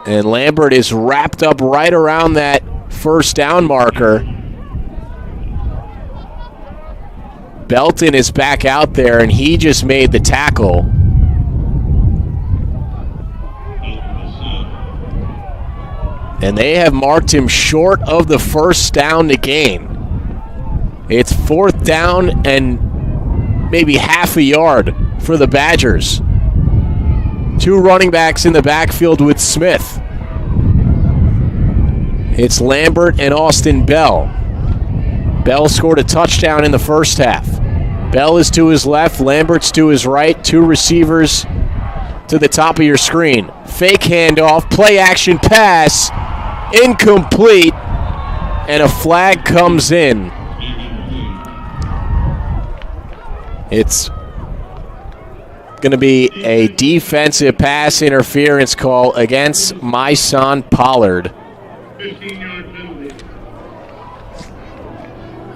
Speaker 1: And Lambert is wrapped up right around that first down marker. Belton is back out there, and he just made the tackle. And they have marked him short of the first down to gain. It's 4th down and maybe half a yard for the Badgers. 2 running backs in the backfield with Smith. It's Lambert and Austin Bell. Bell scored a touchdown in the first half. Bell is to his left, Lambert's to his right. 2 receivers to the top of your screen. Fake handoff, play action pass, incomplete, and a flag comes in. It's going to be a defensive pass interference call against Myson Pollard.
Speaker 2: 15-yard penalty.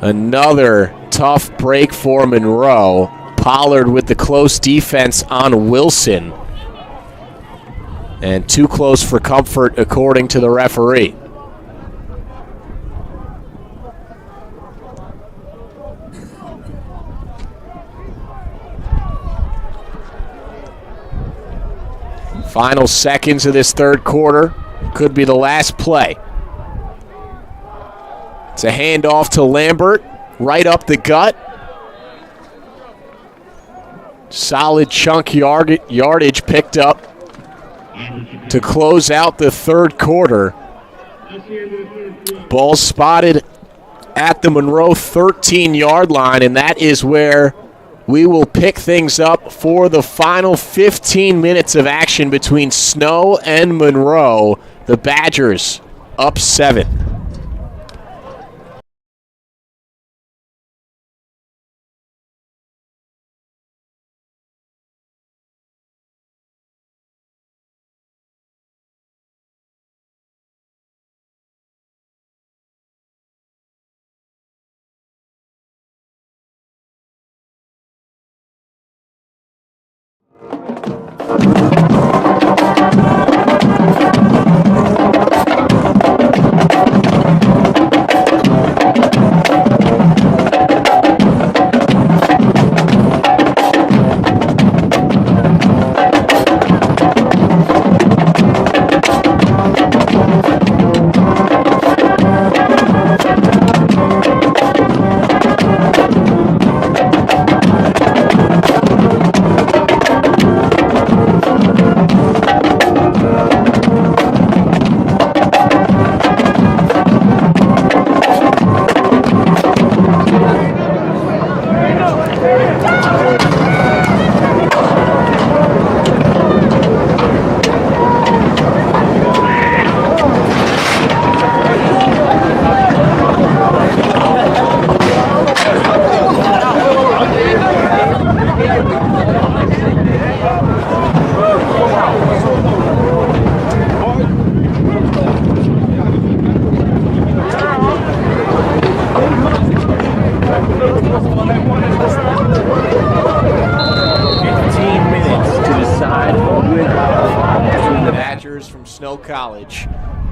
Speaker 1: Another tough break for Monroe. Pollard with the close defense on Wilson. And too close for comfort, according to the referee. Final seconds of this third quarter. Could be the last play. It's a handoff to Lambert, right up the gut. Solid chunk yardage picked up to close out the third quarter. Ball spotted at the Monroe 13-yard line, and that is where we will pick things up for the final 15 minutes of action between Snow and Monroe. The Badgers up 7.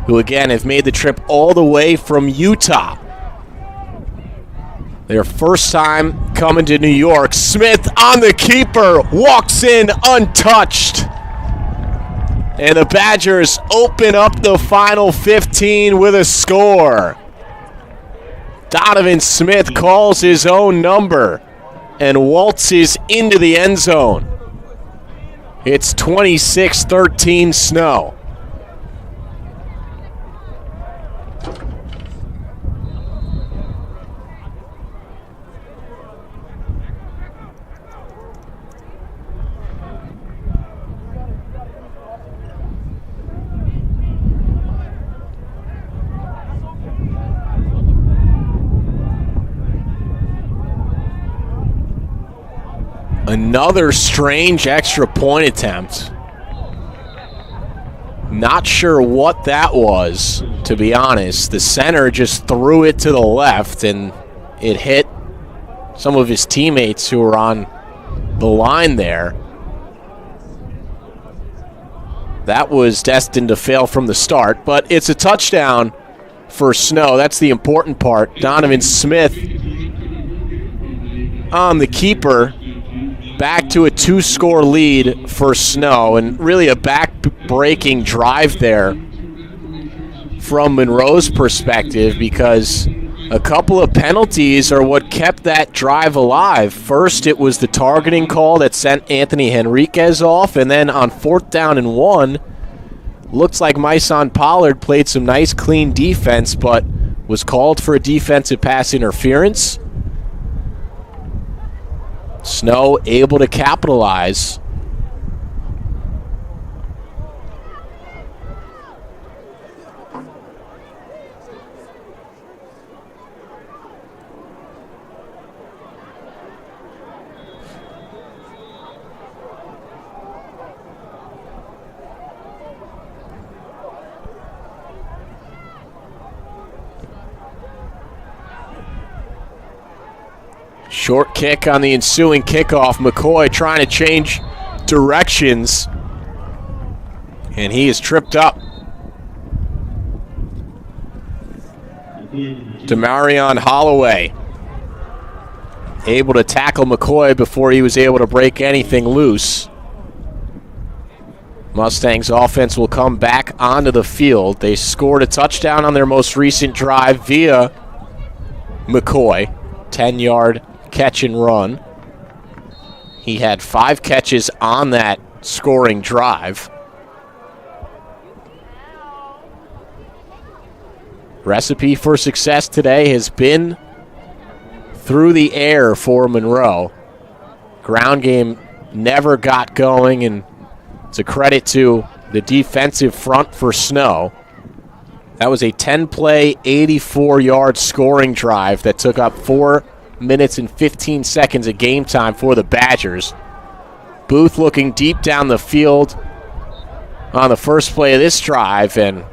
Speaker 1: who again have made the trip all the way from Utah. Their first time coming to New York. Smith on the keeper, walks in untouched. And the Badgers open up the final 15 with a score. Donovan Smith calls his own number and waltzes into the end zone. It's 26-13 Snow. Another strange extra point attempt. Not sure what that was, to be honest. The center just threw it to the left, and it hit some of his teammates who were on the line there. That was destined to fail from the start, but it's a touchdown for Snow. That's the important part. Donovan Smith on the keeper. Back to a 2-score lead for Snow, and really a back-breaking drive there from Monroe's perspective, because a couple of penalties are what kept that drive alive. First, it was the targeting call that sent Anthony Henriquez off, and then on 4th down and 1, looks like Myson Pollard played some nice, clean defense, but was called for a defensive pass interference. Snow able to capitalize. Short kick on the ensuing kickoff. McCoy trying to change directions, and he is tripped up. Demarion Holloway able to tackle McCoy before he was able to break anything loose. Mustangs offense will come back onto the field. They scored a touchdown on their most recent drive via McCoy, 10-yard catch and run. He had 5 catches on that scoring drive. Recipe for success today has been through the air for Monroe. Ground game never got going, and it's a credit to the defensive front for Snow. That was a 10-play, 84-yard scoring drive that took up 4 minutes and 15 seconds of game time for the Badgers. Booth looking deep down the field on the first play of this drive, and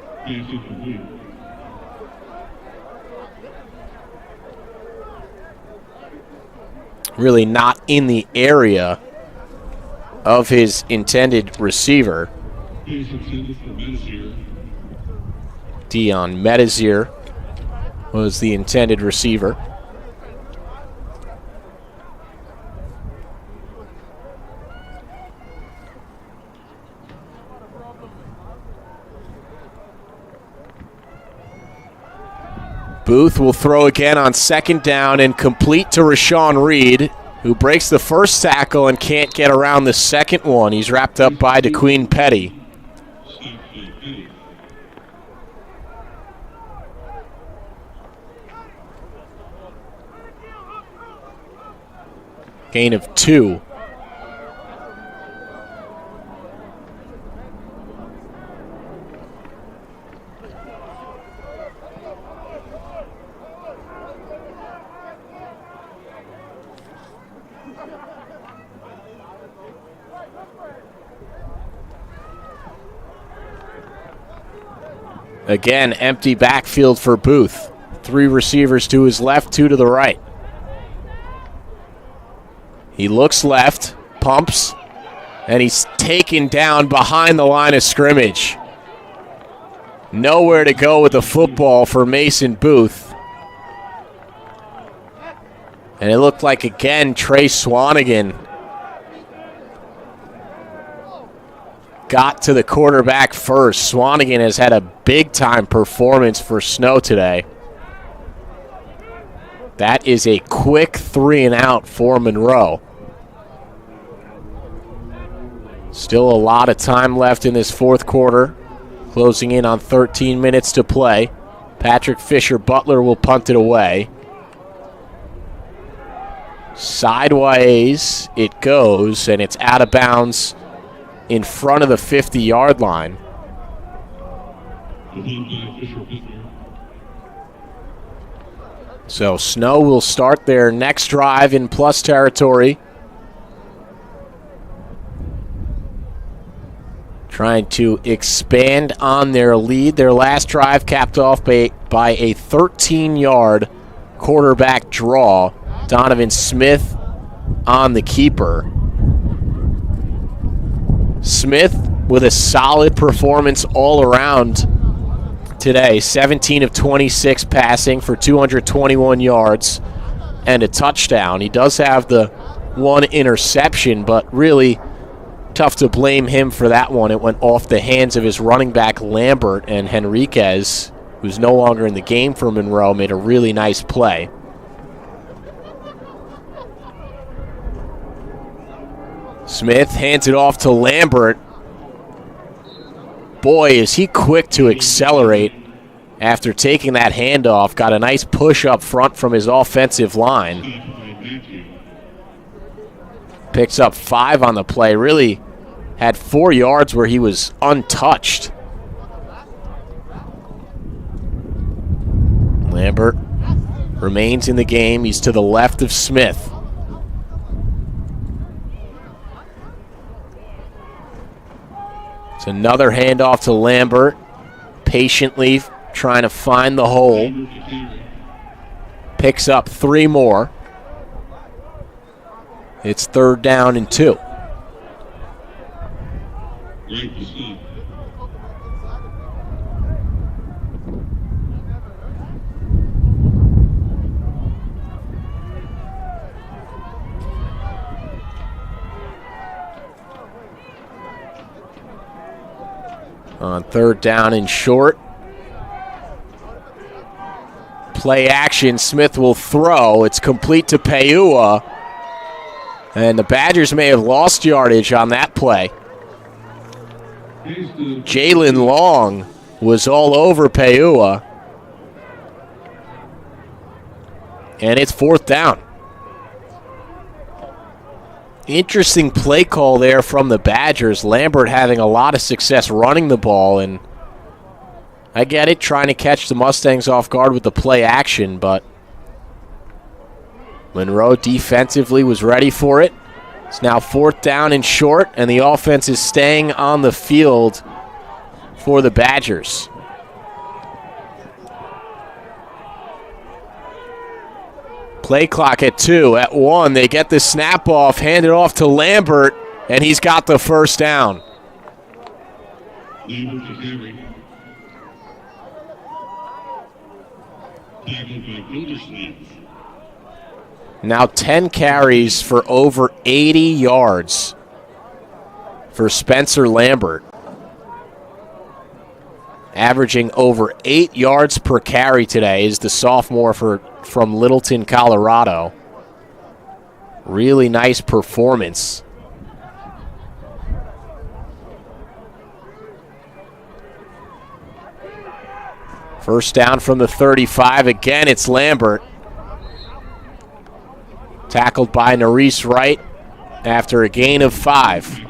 Speaker 1: really not in the area of his intended receiver. Dion Metazier was the intended receiver. Booth will throw again on 2nd down and complete to Rashawn Reed, who breaks the first tackle and can't get around the second one. He's wrapped up by DeQueen Petty. Gain of 2. Again, empty backfield for Booth. 3 receivers to his left, 2 to the right. He looks left, pumps, and he's taken down behind the line of scrimmage. Nowhere to go with the football for Mason Booth. And it looked like, again, Trey Swanigan got to the quarterback first. Swanigan has had a big-time performance for Snow today. That is a quick 3-and-out for Monroe. Still a lot of time left in this fourth quarter. Closing in on 13 minutes to play. Patrick Fisher-Butler will punt it away. Sideways it goes, and it's out of bounds in front of the 50-yard line. So Snow will start their next drive in plus territory. Trying to expand on their lead. Their last drive capped off by a 13-yard quarterback draw. Donovan Smith on the keeper. Smith with a solid performance all around today. 17 of 26 passing for 221 yards and a touchdown. He does have the one interception, but really tough to blame him for that one. It went off the hands of his running back Lambert, and Henriquez, who's no longer in the game for Monroe, made a really nice play. Smith hands it off to Lambert. Boy, is he quick to accelerate after taking that handoff. Got a nice push up front from his offensive line. Picks up 5 on the play. Really had 4 yards where he was untouched. Lambert remains in the game. He's to the left of Smith. It's another handoff to Lambert. Patiently trying to find the hole. Picks up 3 more. It's 3rd down and 2. On 3rd down and short. Play action. Smith will throw. It's complete to Peua. And the Badgers may have lost yardage on that play. Jalen Long was all over Peua. And it's 4th down. Interesting play call there from the Badgers. Lambert having a lot of success running the ball, and I get it, trying to catch the Mustangs off guard with the play action, but Monroe defensively was ready for it. It's now 4th down and short, and the offense is staying on the field for the Badgers. Play clock at 2. At 1, they get the snap off, hand it off to Lambert, and he's got the 1st down. Now 10 carries for over 80 yards for Spencer Lambert. Averaging over 8 yards per carry today is the sophomore from Littleton, Colorado. Really nice performance. First down from the 35. Again, it's Lambert. Tackled by Nerese Wright after a gain of 5.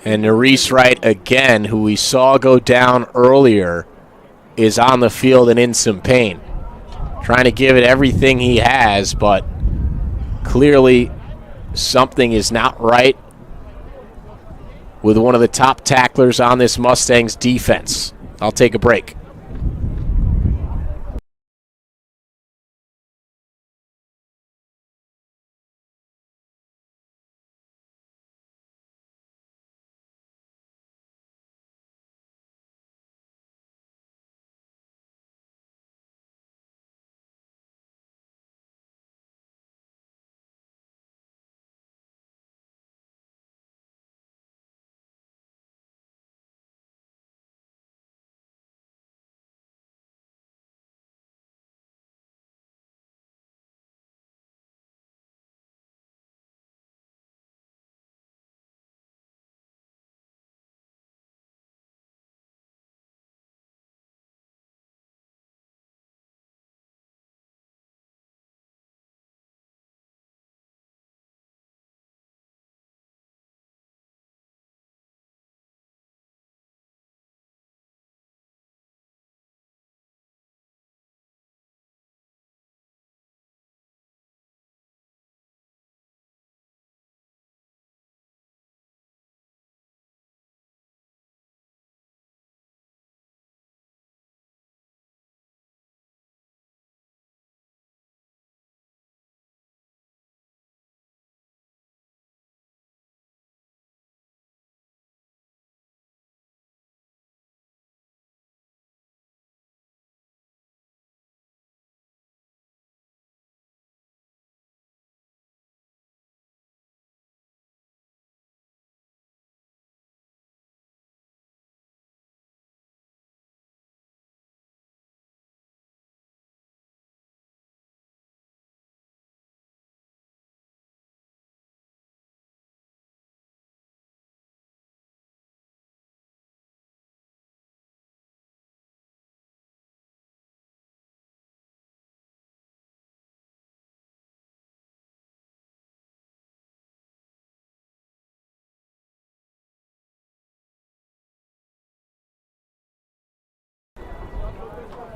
Speaker 1: And Nerese Wright, again, who we saw go down earlier, is on the field and in some pain. Trying to give it everything he has, but clearly something is not right with one of the top tacklers on this Mustangs defense. I'll take a break.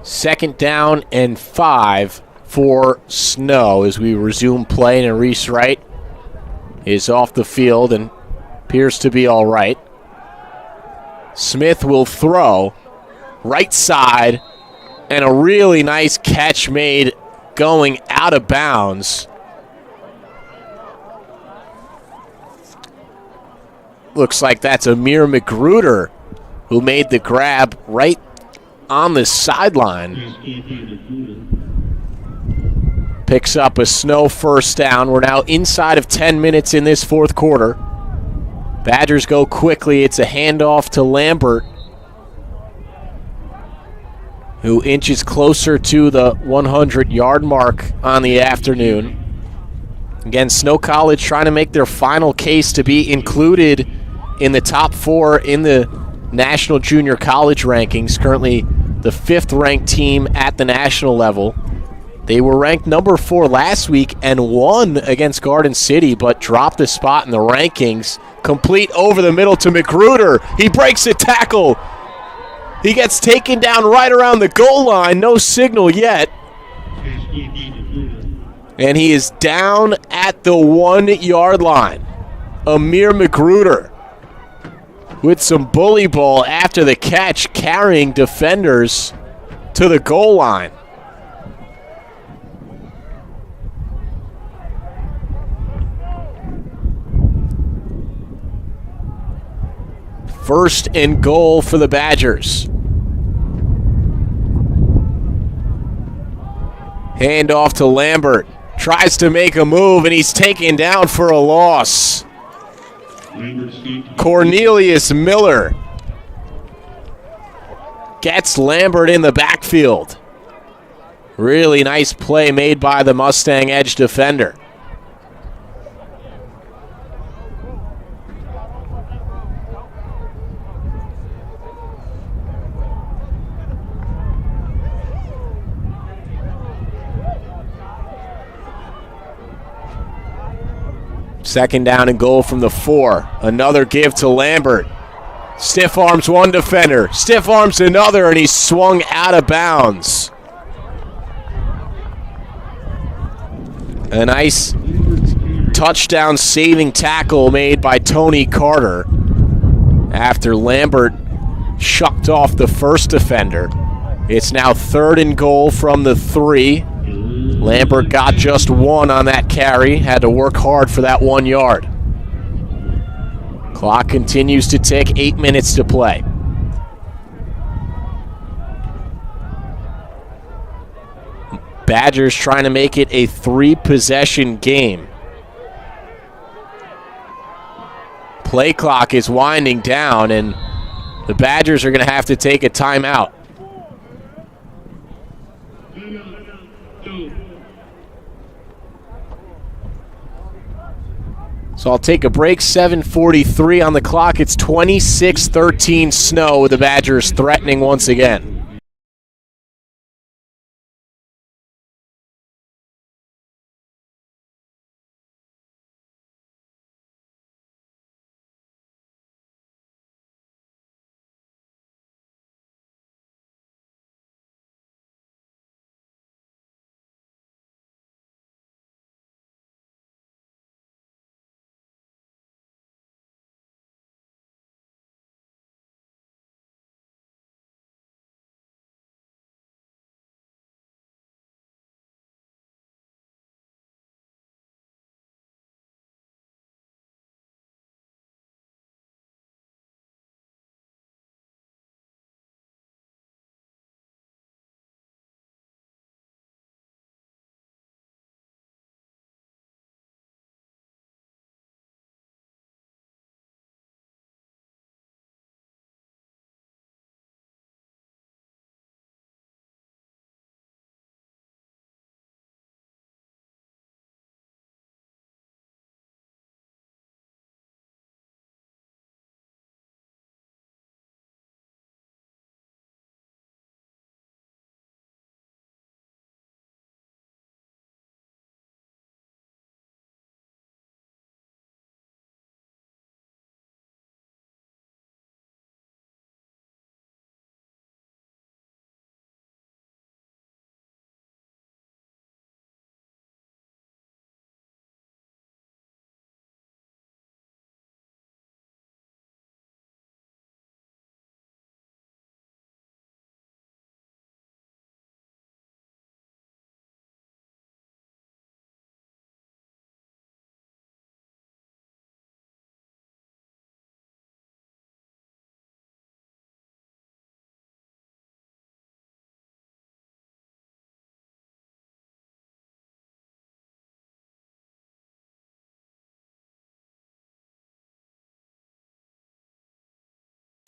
Speaker 1: 2nd down and 5 for Snow as we resume play, and Reese Wright is off the field and appears to be all right. Smith will throw right side, and a really nice catch made going out of bounds. Looks like that's Amir Magruder who made the grab right on the sideline. Picks up a Snow 1st down. We're now inside of 10 minutes in this 4th quarter. Badgers go quickly. It's a handoff to Lambert, who inches closer to the 100-yard mark on the afternoon. Again, Snow College trying to make their final case to be included in the top 4 in the National Junior College rankings, currently the 5th-ranked team at the national level. They were ranked number 4 last week and won against Garden City, but dropped a spot in the rankings. Complete over the middle to Magruder. He breaks a tackle. He gets taken down right around the goal line. No signal yet. And he is down at the 1-yard line. Amir Magruder with some bully ball after the catch, carrying defenders to the goal line. First and goal for the Badgers. Hand off to Lambert. Tries to make a move, and he's taken down for a loss. Cornelius Miller gets Lambert in the backfield. Really nice play made by the Mustang edge defender. Second down and goal from the 4. Another give to Lambert. Stiff arms one defender, stiff arms another, and he's swung out of bounds. A nice touchdown saving tackle made by Tony Carter after Lambert shucked off the first defender. It's now 3rd and goal from the 3. Lambert got just 1 on that carry, had to work hard for that 1 yard. Clock continues to tick, 8 minutes to play. Badgers trying to make it a 3-possession game. Play clock is winding down, and the Badgers are going to have to take a timeout. So I'll take a break. 7:43 on the clock. It's 26-13 Snow, with the Badgers threatening once again.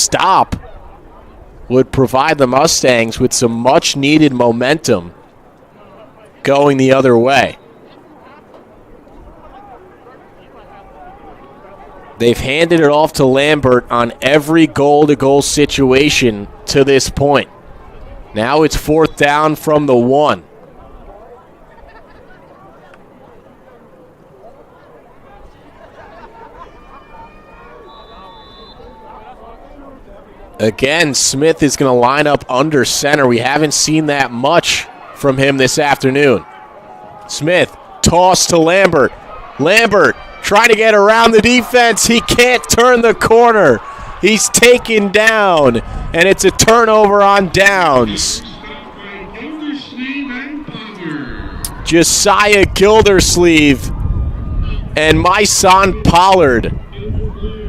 Speaker 1: stop would provide the Mustangs with some much-needed momentum going the other way. They've handed it off to Lambert on every goal-to-goal situation to this point. Now it's 4th down from the 1. Again, Smith is going to line up under center. We haven't seen that much from him this afternoon. Smith, toss to Lambert. Lambert trying to get around the defense. He can't turn the corner. He's taken down, and it's a turnover on downs. Josiah Gildersleeve and Myson Pollard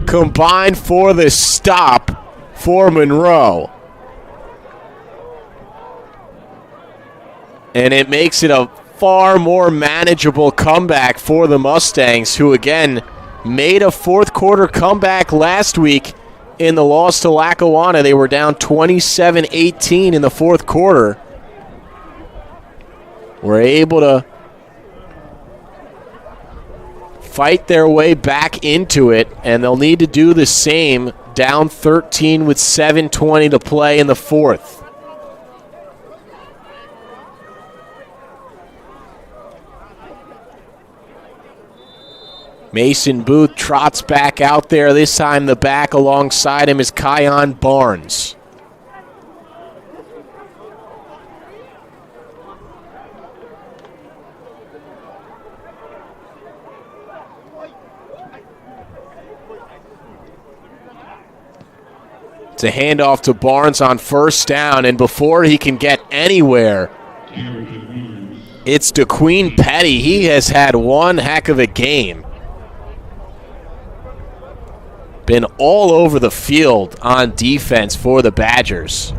Speaker 1: combined for the stop for Monroe. And it makes it a far more manageable comeback for the Mustangs, who again made a fourth quarter comeback last week in the loss to Lackawanna. They were down 27-18 in the fourth quarter. Were able to fight their way back into it, and they'll need to do the same down 13 with 7:20 to play in the fourth. Mason Booth trots back out there. This time the back alongside him is Kion Barnes. It's a handoff to Barnes on first down, and before he can get anywhere, it's DeQueen Petty. He has had one heck of a game. Been all over the field on defense for the Badgers.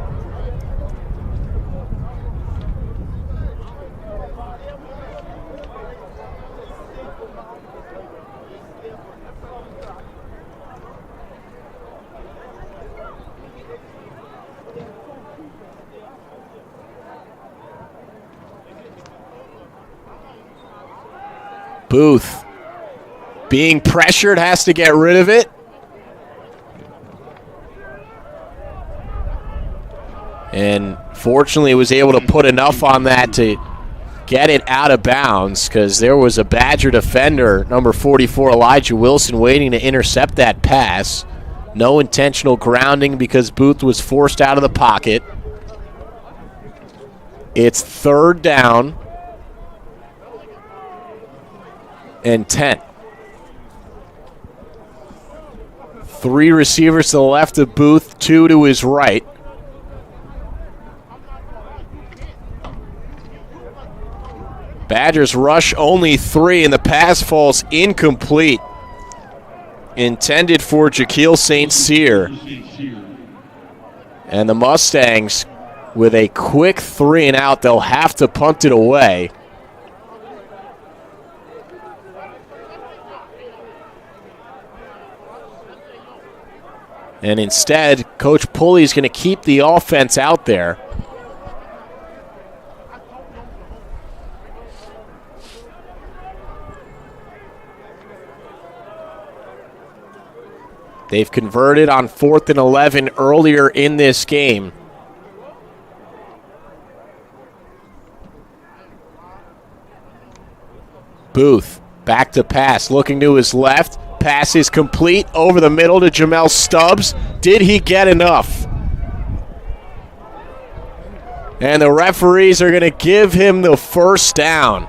Speaker 1: Booth, being pressured, has to get rid of it. And fortunately was able to put enough on that to get it out of bounds, because there was a Badger defender, number 44, Elijah Wilson, waiting to intercept that pass. No intentional grounding because Booth was forced out of the pocket. It's 3rd down and 10. 3 receivers to the left of Booth, 2 to his right. Badgers rush only 3, and the pass falls incomplete. Intended for Jaquil St. Cyr. And the Mustangs, with a quick 3 and out, they'll have to punt it away. And instead, Coach Pulley's going to keep the offense out there. They've converted on 4th and 11 earlier in this game. Booth, back to pass, looking to his left. Pass is complete over the middle to Jamel Stubbs. Did he get enough? And the referees are going to give him the first down.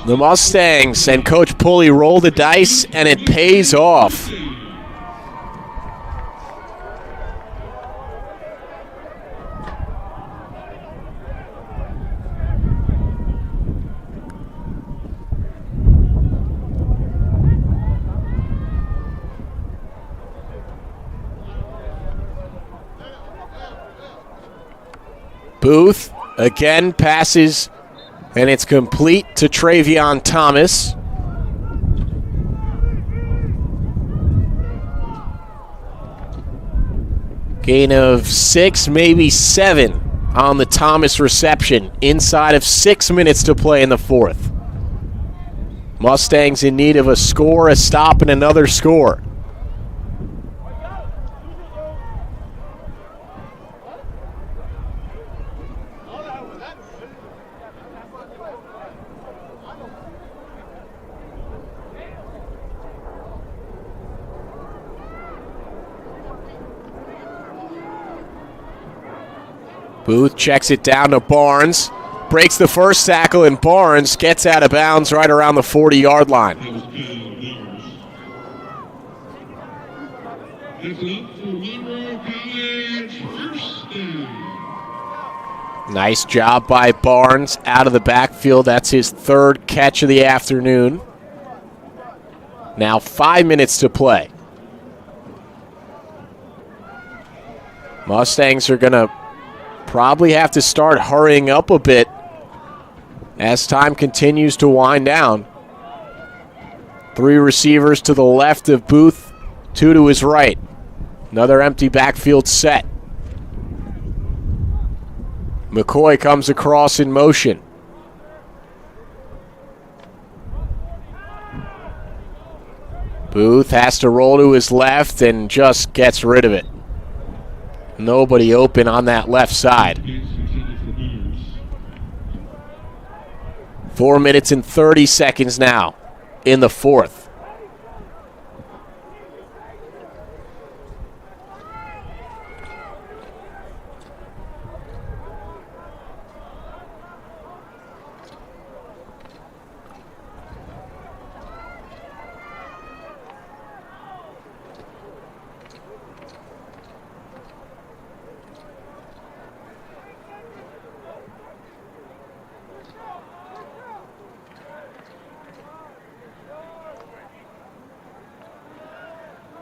Speaker 1: The Mustangs and Coach Pulley roll the dice, and it pays off. Booth again passes, and it's complete to Travion Thomas. Gain of 6, maybe 7 on the Thomas reception inside of 6 minutes to play in the fourth. Mustangs in need of a score, a stop, and another score. Booth checks it down to Barnes. Breaks the first tackle, and Barnes gets out of bounds right around the 40-yard line. Nice job by Barnes out of the backfield. That's his third catch of the afternoon. Now 5 minutes to play. Mustangs are going to probably have to start hurrying up a bit as time continues to wind down. 3 receivers to the left of Booth, 2 to his right. Another empty backfield set. McCoy comes across in motion. Booth has to roll to his left and just gets rid of it. Nobody open on that left side. 4 minutes and 30 seconds now in the fourth.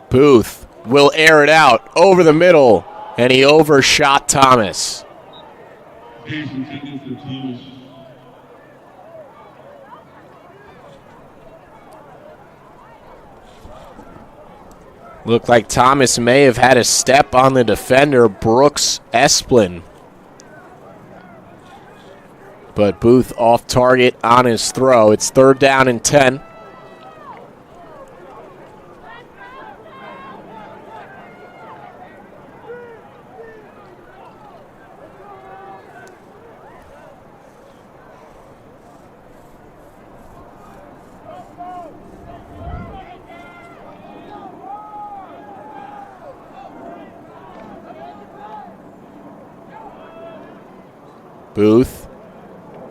Speaker 1: Booth will air it out over the middle, and he overshot Thomas. Looked like Thomas may have had a step on the defender, Brooks Esplin. But Booth off target on his throw. It's 3rd down and 10. Booth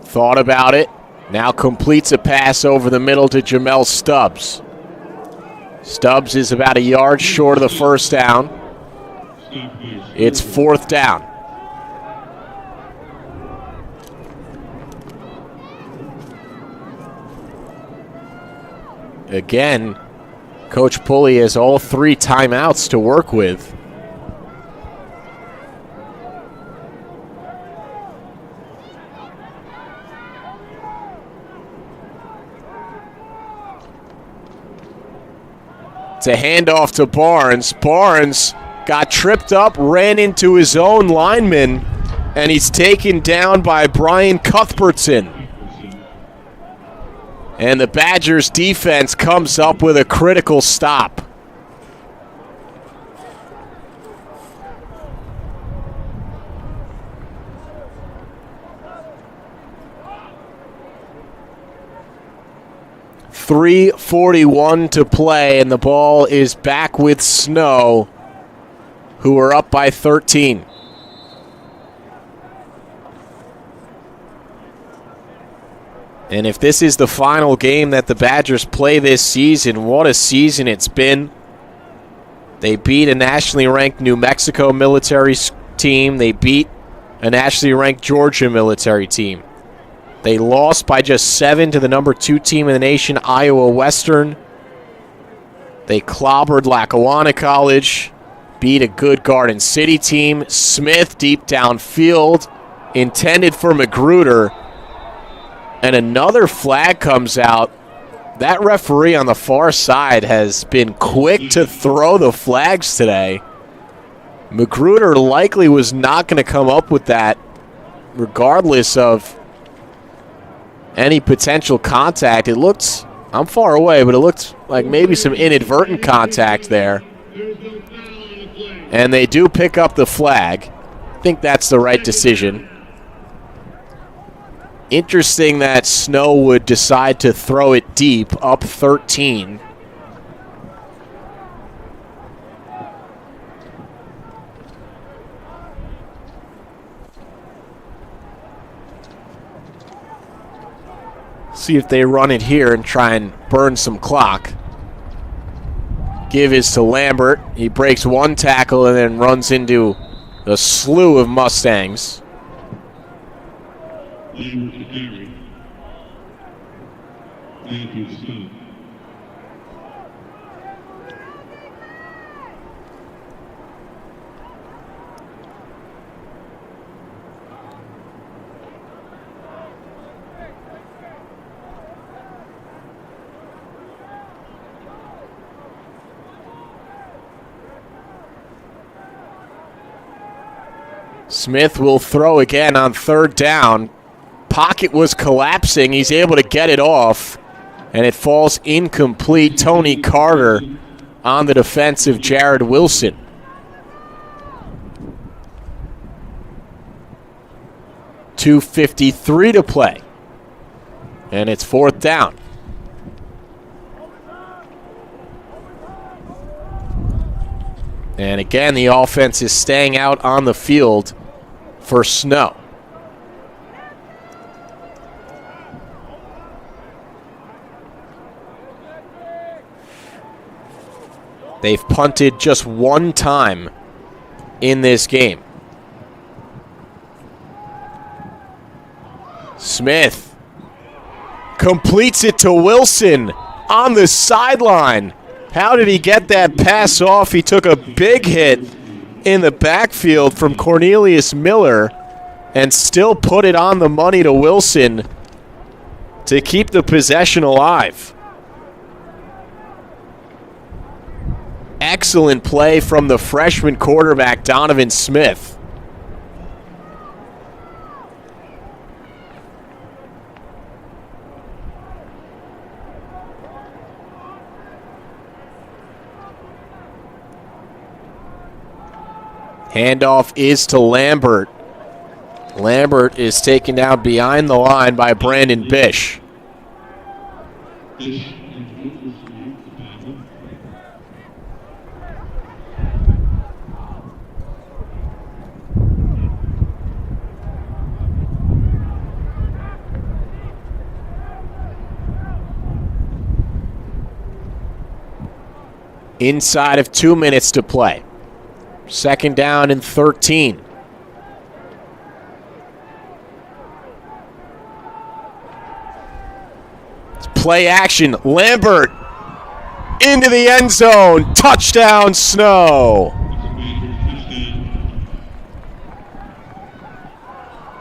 Speaker 1: thought about it, now completes a pass over the middle to Jamel Stubbs. Stubbs is about a yard short of the first down. It's 4th down. Again, Coach Pulley has all 3 timeouts to work with. It's a handoff to Barnes. Barnes got tripped up, ran into his own lineman, and he's taken down by Brian Cuthbertson. And the Badgers defense comes up with a critical stop. .341 to play, and the ball is back with Snow, who are up by 13. And if this is the final game that the Badgers play this season, what a season it's been. They beat a nationally ranked New Mexico military team. They beat a nationally ranked Georgia military team. They lost by just 7 to the number 2 team in the nation, Iowa Western. They clobbered Lackawanna College, beat a good Garden City team. Smith deep downfield, intended for Magruder. And another flag comes out. That referee on the far side has been quick to throw the flags today. Magruder likely was not going to come up with that regardless of any potential contact. It looked, I'm far away, but it looked like maybe some inadvertent contact there. And they do pick up the flag. I think that's the right decision. Interesting that Snow would decide to throw it deep, up 13. See if they run it here and try and burn some clock. Give is to Lambert. He breaks one tackle and then runs into a slew of Mustangs.
Speaker 2: Lambert to carry. Matthews stop.
Speaker 1: Smith will throw again on third down. Pocket was collapsing. He's able to get it off, and it falls incomplete. Tony Carter on the defensive Jared Wilson. .253 to play, and it's fourth down. And again, the offense is staying out on the field for Snow. They've punted just one time in this game. Smith completes it to Wilson on the sideline. How did he get that pass off? He took a big hit in the backfield from Cornelius Miller and still put it on the money to Wilson to keep the possession alive. Excellent play from the freshman quarterback, Donovan Smith. Handoff is to Lambert. Lambert is taken down behind the line by Brandon Bish. Inside of 2 minutes to play. Second down and 13. It's play action. Lambert into the end zone. Touchdown, Snow.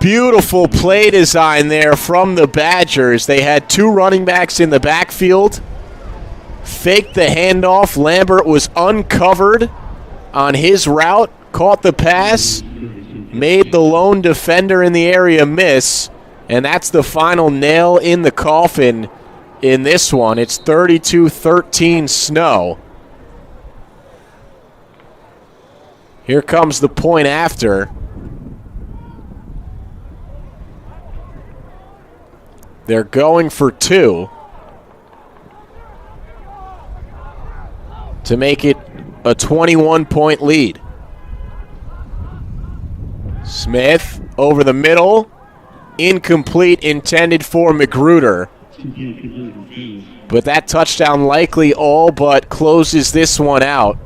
Speaker 1: Beautiful play design there from the Badgers. They had two running backs in the backfield. Faked the handoff. Lambert was uncovered on his route, caught the pass, made the lone defender in the area miss, and that's the final nail in the coffin in this one. It's 32-13 Snow. Here comes the point after. They're going for two to make it a 21-point lead. Smith over the middle. Incomplete, intended for Magruder. But that touchdown likely all but closes this one out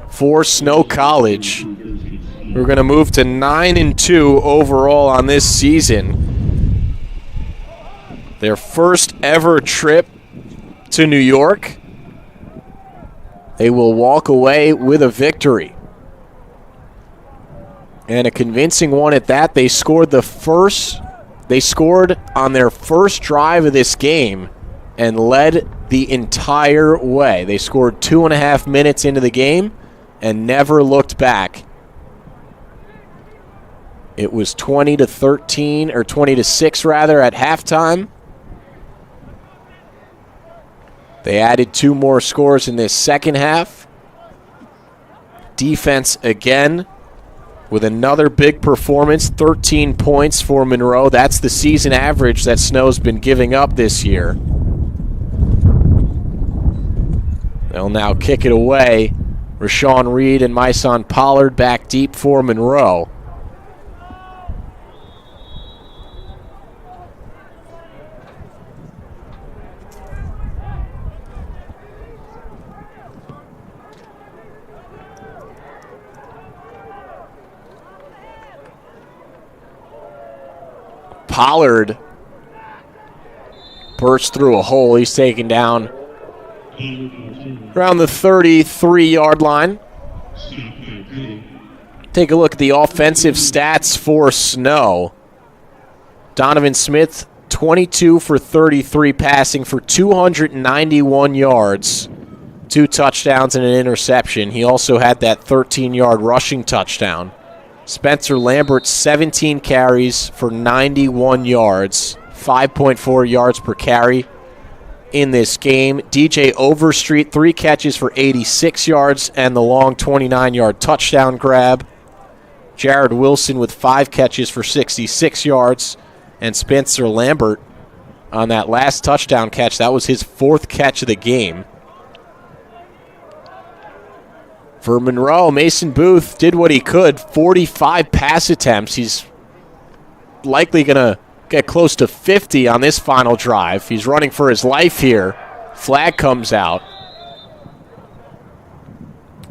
Speaker 1: for Snow College. We're going to move to 9-2 overall on this season. Their first ever trip to New York. They will walk away with a victory. And a convincing one at that. They scored on their first drive of this game and led the entire way. They scored 2.5 minutes into the game and never looked back It was 20-13, or 20-6 rather, at halftime. They added 2 more scores in this second half. Defense again with another big performance, 13 points for Monroe. That's the season average that Snow's been giving up this year. They'll now kick it away. Rashawn Reed and Myson Pollard back deep for Monroe. Pollard bursts through a hole. He's taken down around the 33-yard line. Take a look at the offensive stats for Snow. Donovan Smith, 22 for 33 passing for 291 yards, 2 touchdowns and an interception. He also had that 13-yard rushing touchdown. Spencer Lambert, 17 carries for 91 yards, 5.4 yards per carry in this game. DJ Overstreet, 3 catches for 86 yards and the long 29-yard touchdown grab. Jared Wilson with 5 catches for 66 yards. And Spencer Lambert on that last touchdown catch, that was his 4th catch of the game. For Monroe, Mason Booth did what he could, 45 pass attempts. He's likely going to get close to 50 on this final drive. He's running for his life here. Flag comes out.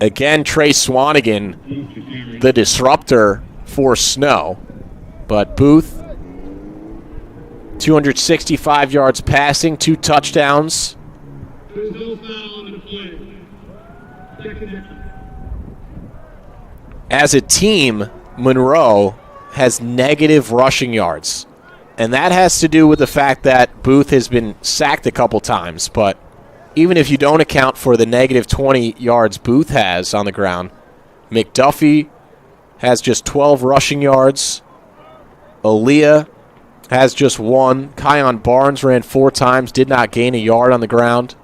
Speaker 1: Again, Trey Swanigan, the disruptor for Snow. But Booth, 265 yards passing, 2 touchdowns.
Speaker 2: There's no foul on the play. Second down.
Speaker 1: As a team, Monroe has negative rushing yards. And that has to do with the fact that Booth has been sacked a couple times. But even if you don't account for the negative 20 yards Booth has on the ground, McDuffie has just 12 rushing yards. Aaliyah has just 1. Kion Barnes ran 4 times, did not gain a yard on the ground.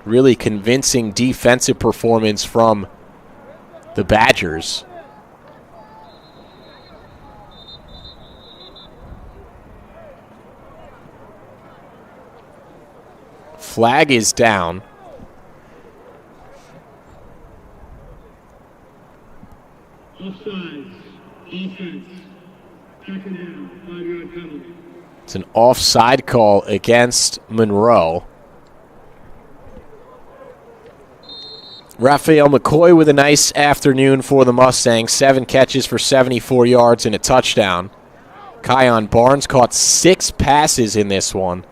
Speaker 1: Really convincing defensive performance from the Badgers. Flag is down.
Speaker 2: Offsides. Offense. Second down. 5-yard penalty.
Speaker 1: It's an offside call against Monroe. Raphael McCoy with a nice afternoon for the Mustangs. 7 catches for 74 yards and a touchdown. Kion Barnes caught 6 passes in this one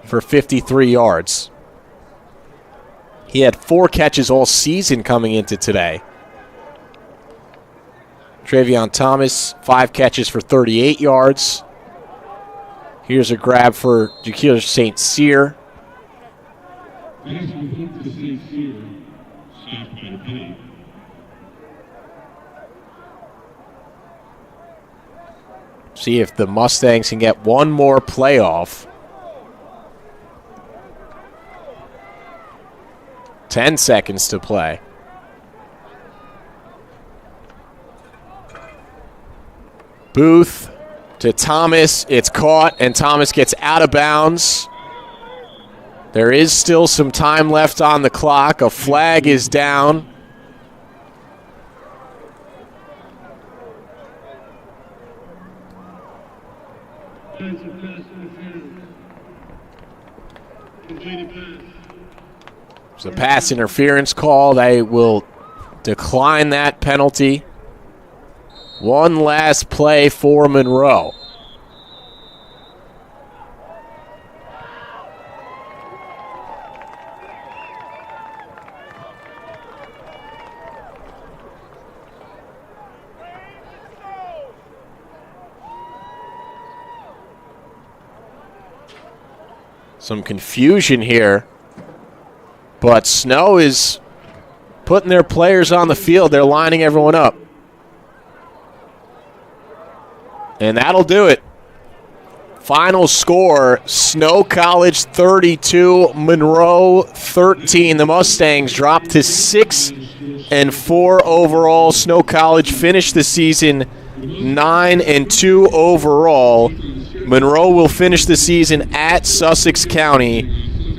Speaker 1: for 53 yards. He had 4 catches all season coming into today. Travion Thomas, 5 catches for 38 yards. Here's a grab for Jaquil St. Cyr. See if the Mustangs can get one more playoff. 10 seconds to play. Booth to Thomas. It's caught, and Thomas gets out of bounds. There is still some time left on the clock. A flag is down. It's a pass interference call. They will decline that penalty. One last play for Monroe. Some confusion here, but Snow is putting their players on the field. They're lining everyone up. And that'll do it. Final score, Snow College 32, Monroe 13. The Mustangs dropped to 6-4 overall. Snow College finished the season 9-2 overall. Monroe will finish the season at Sussex County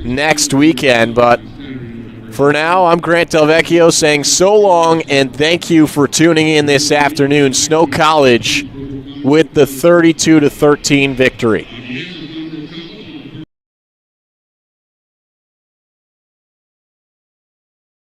Speaker 1: next weekend. But for now, I'm Grant Del Vecchio saying so long and thank you for tuning in this afternoon. Snow College with the 32-13 victory.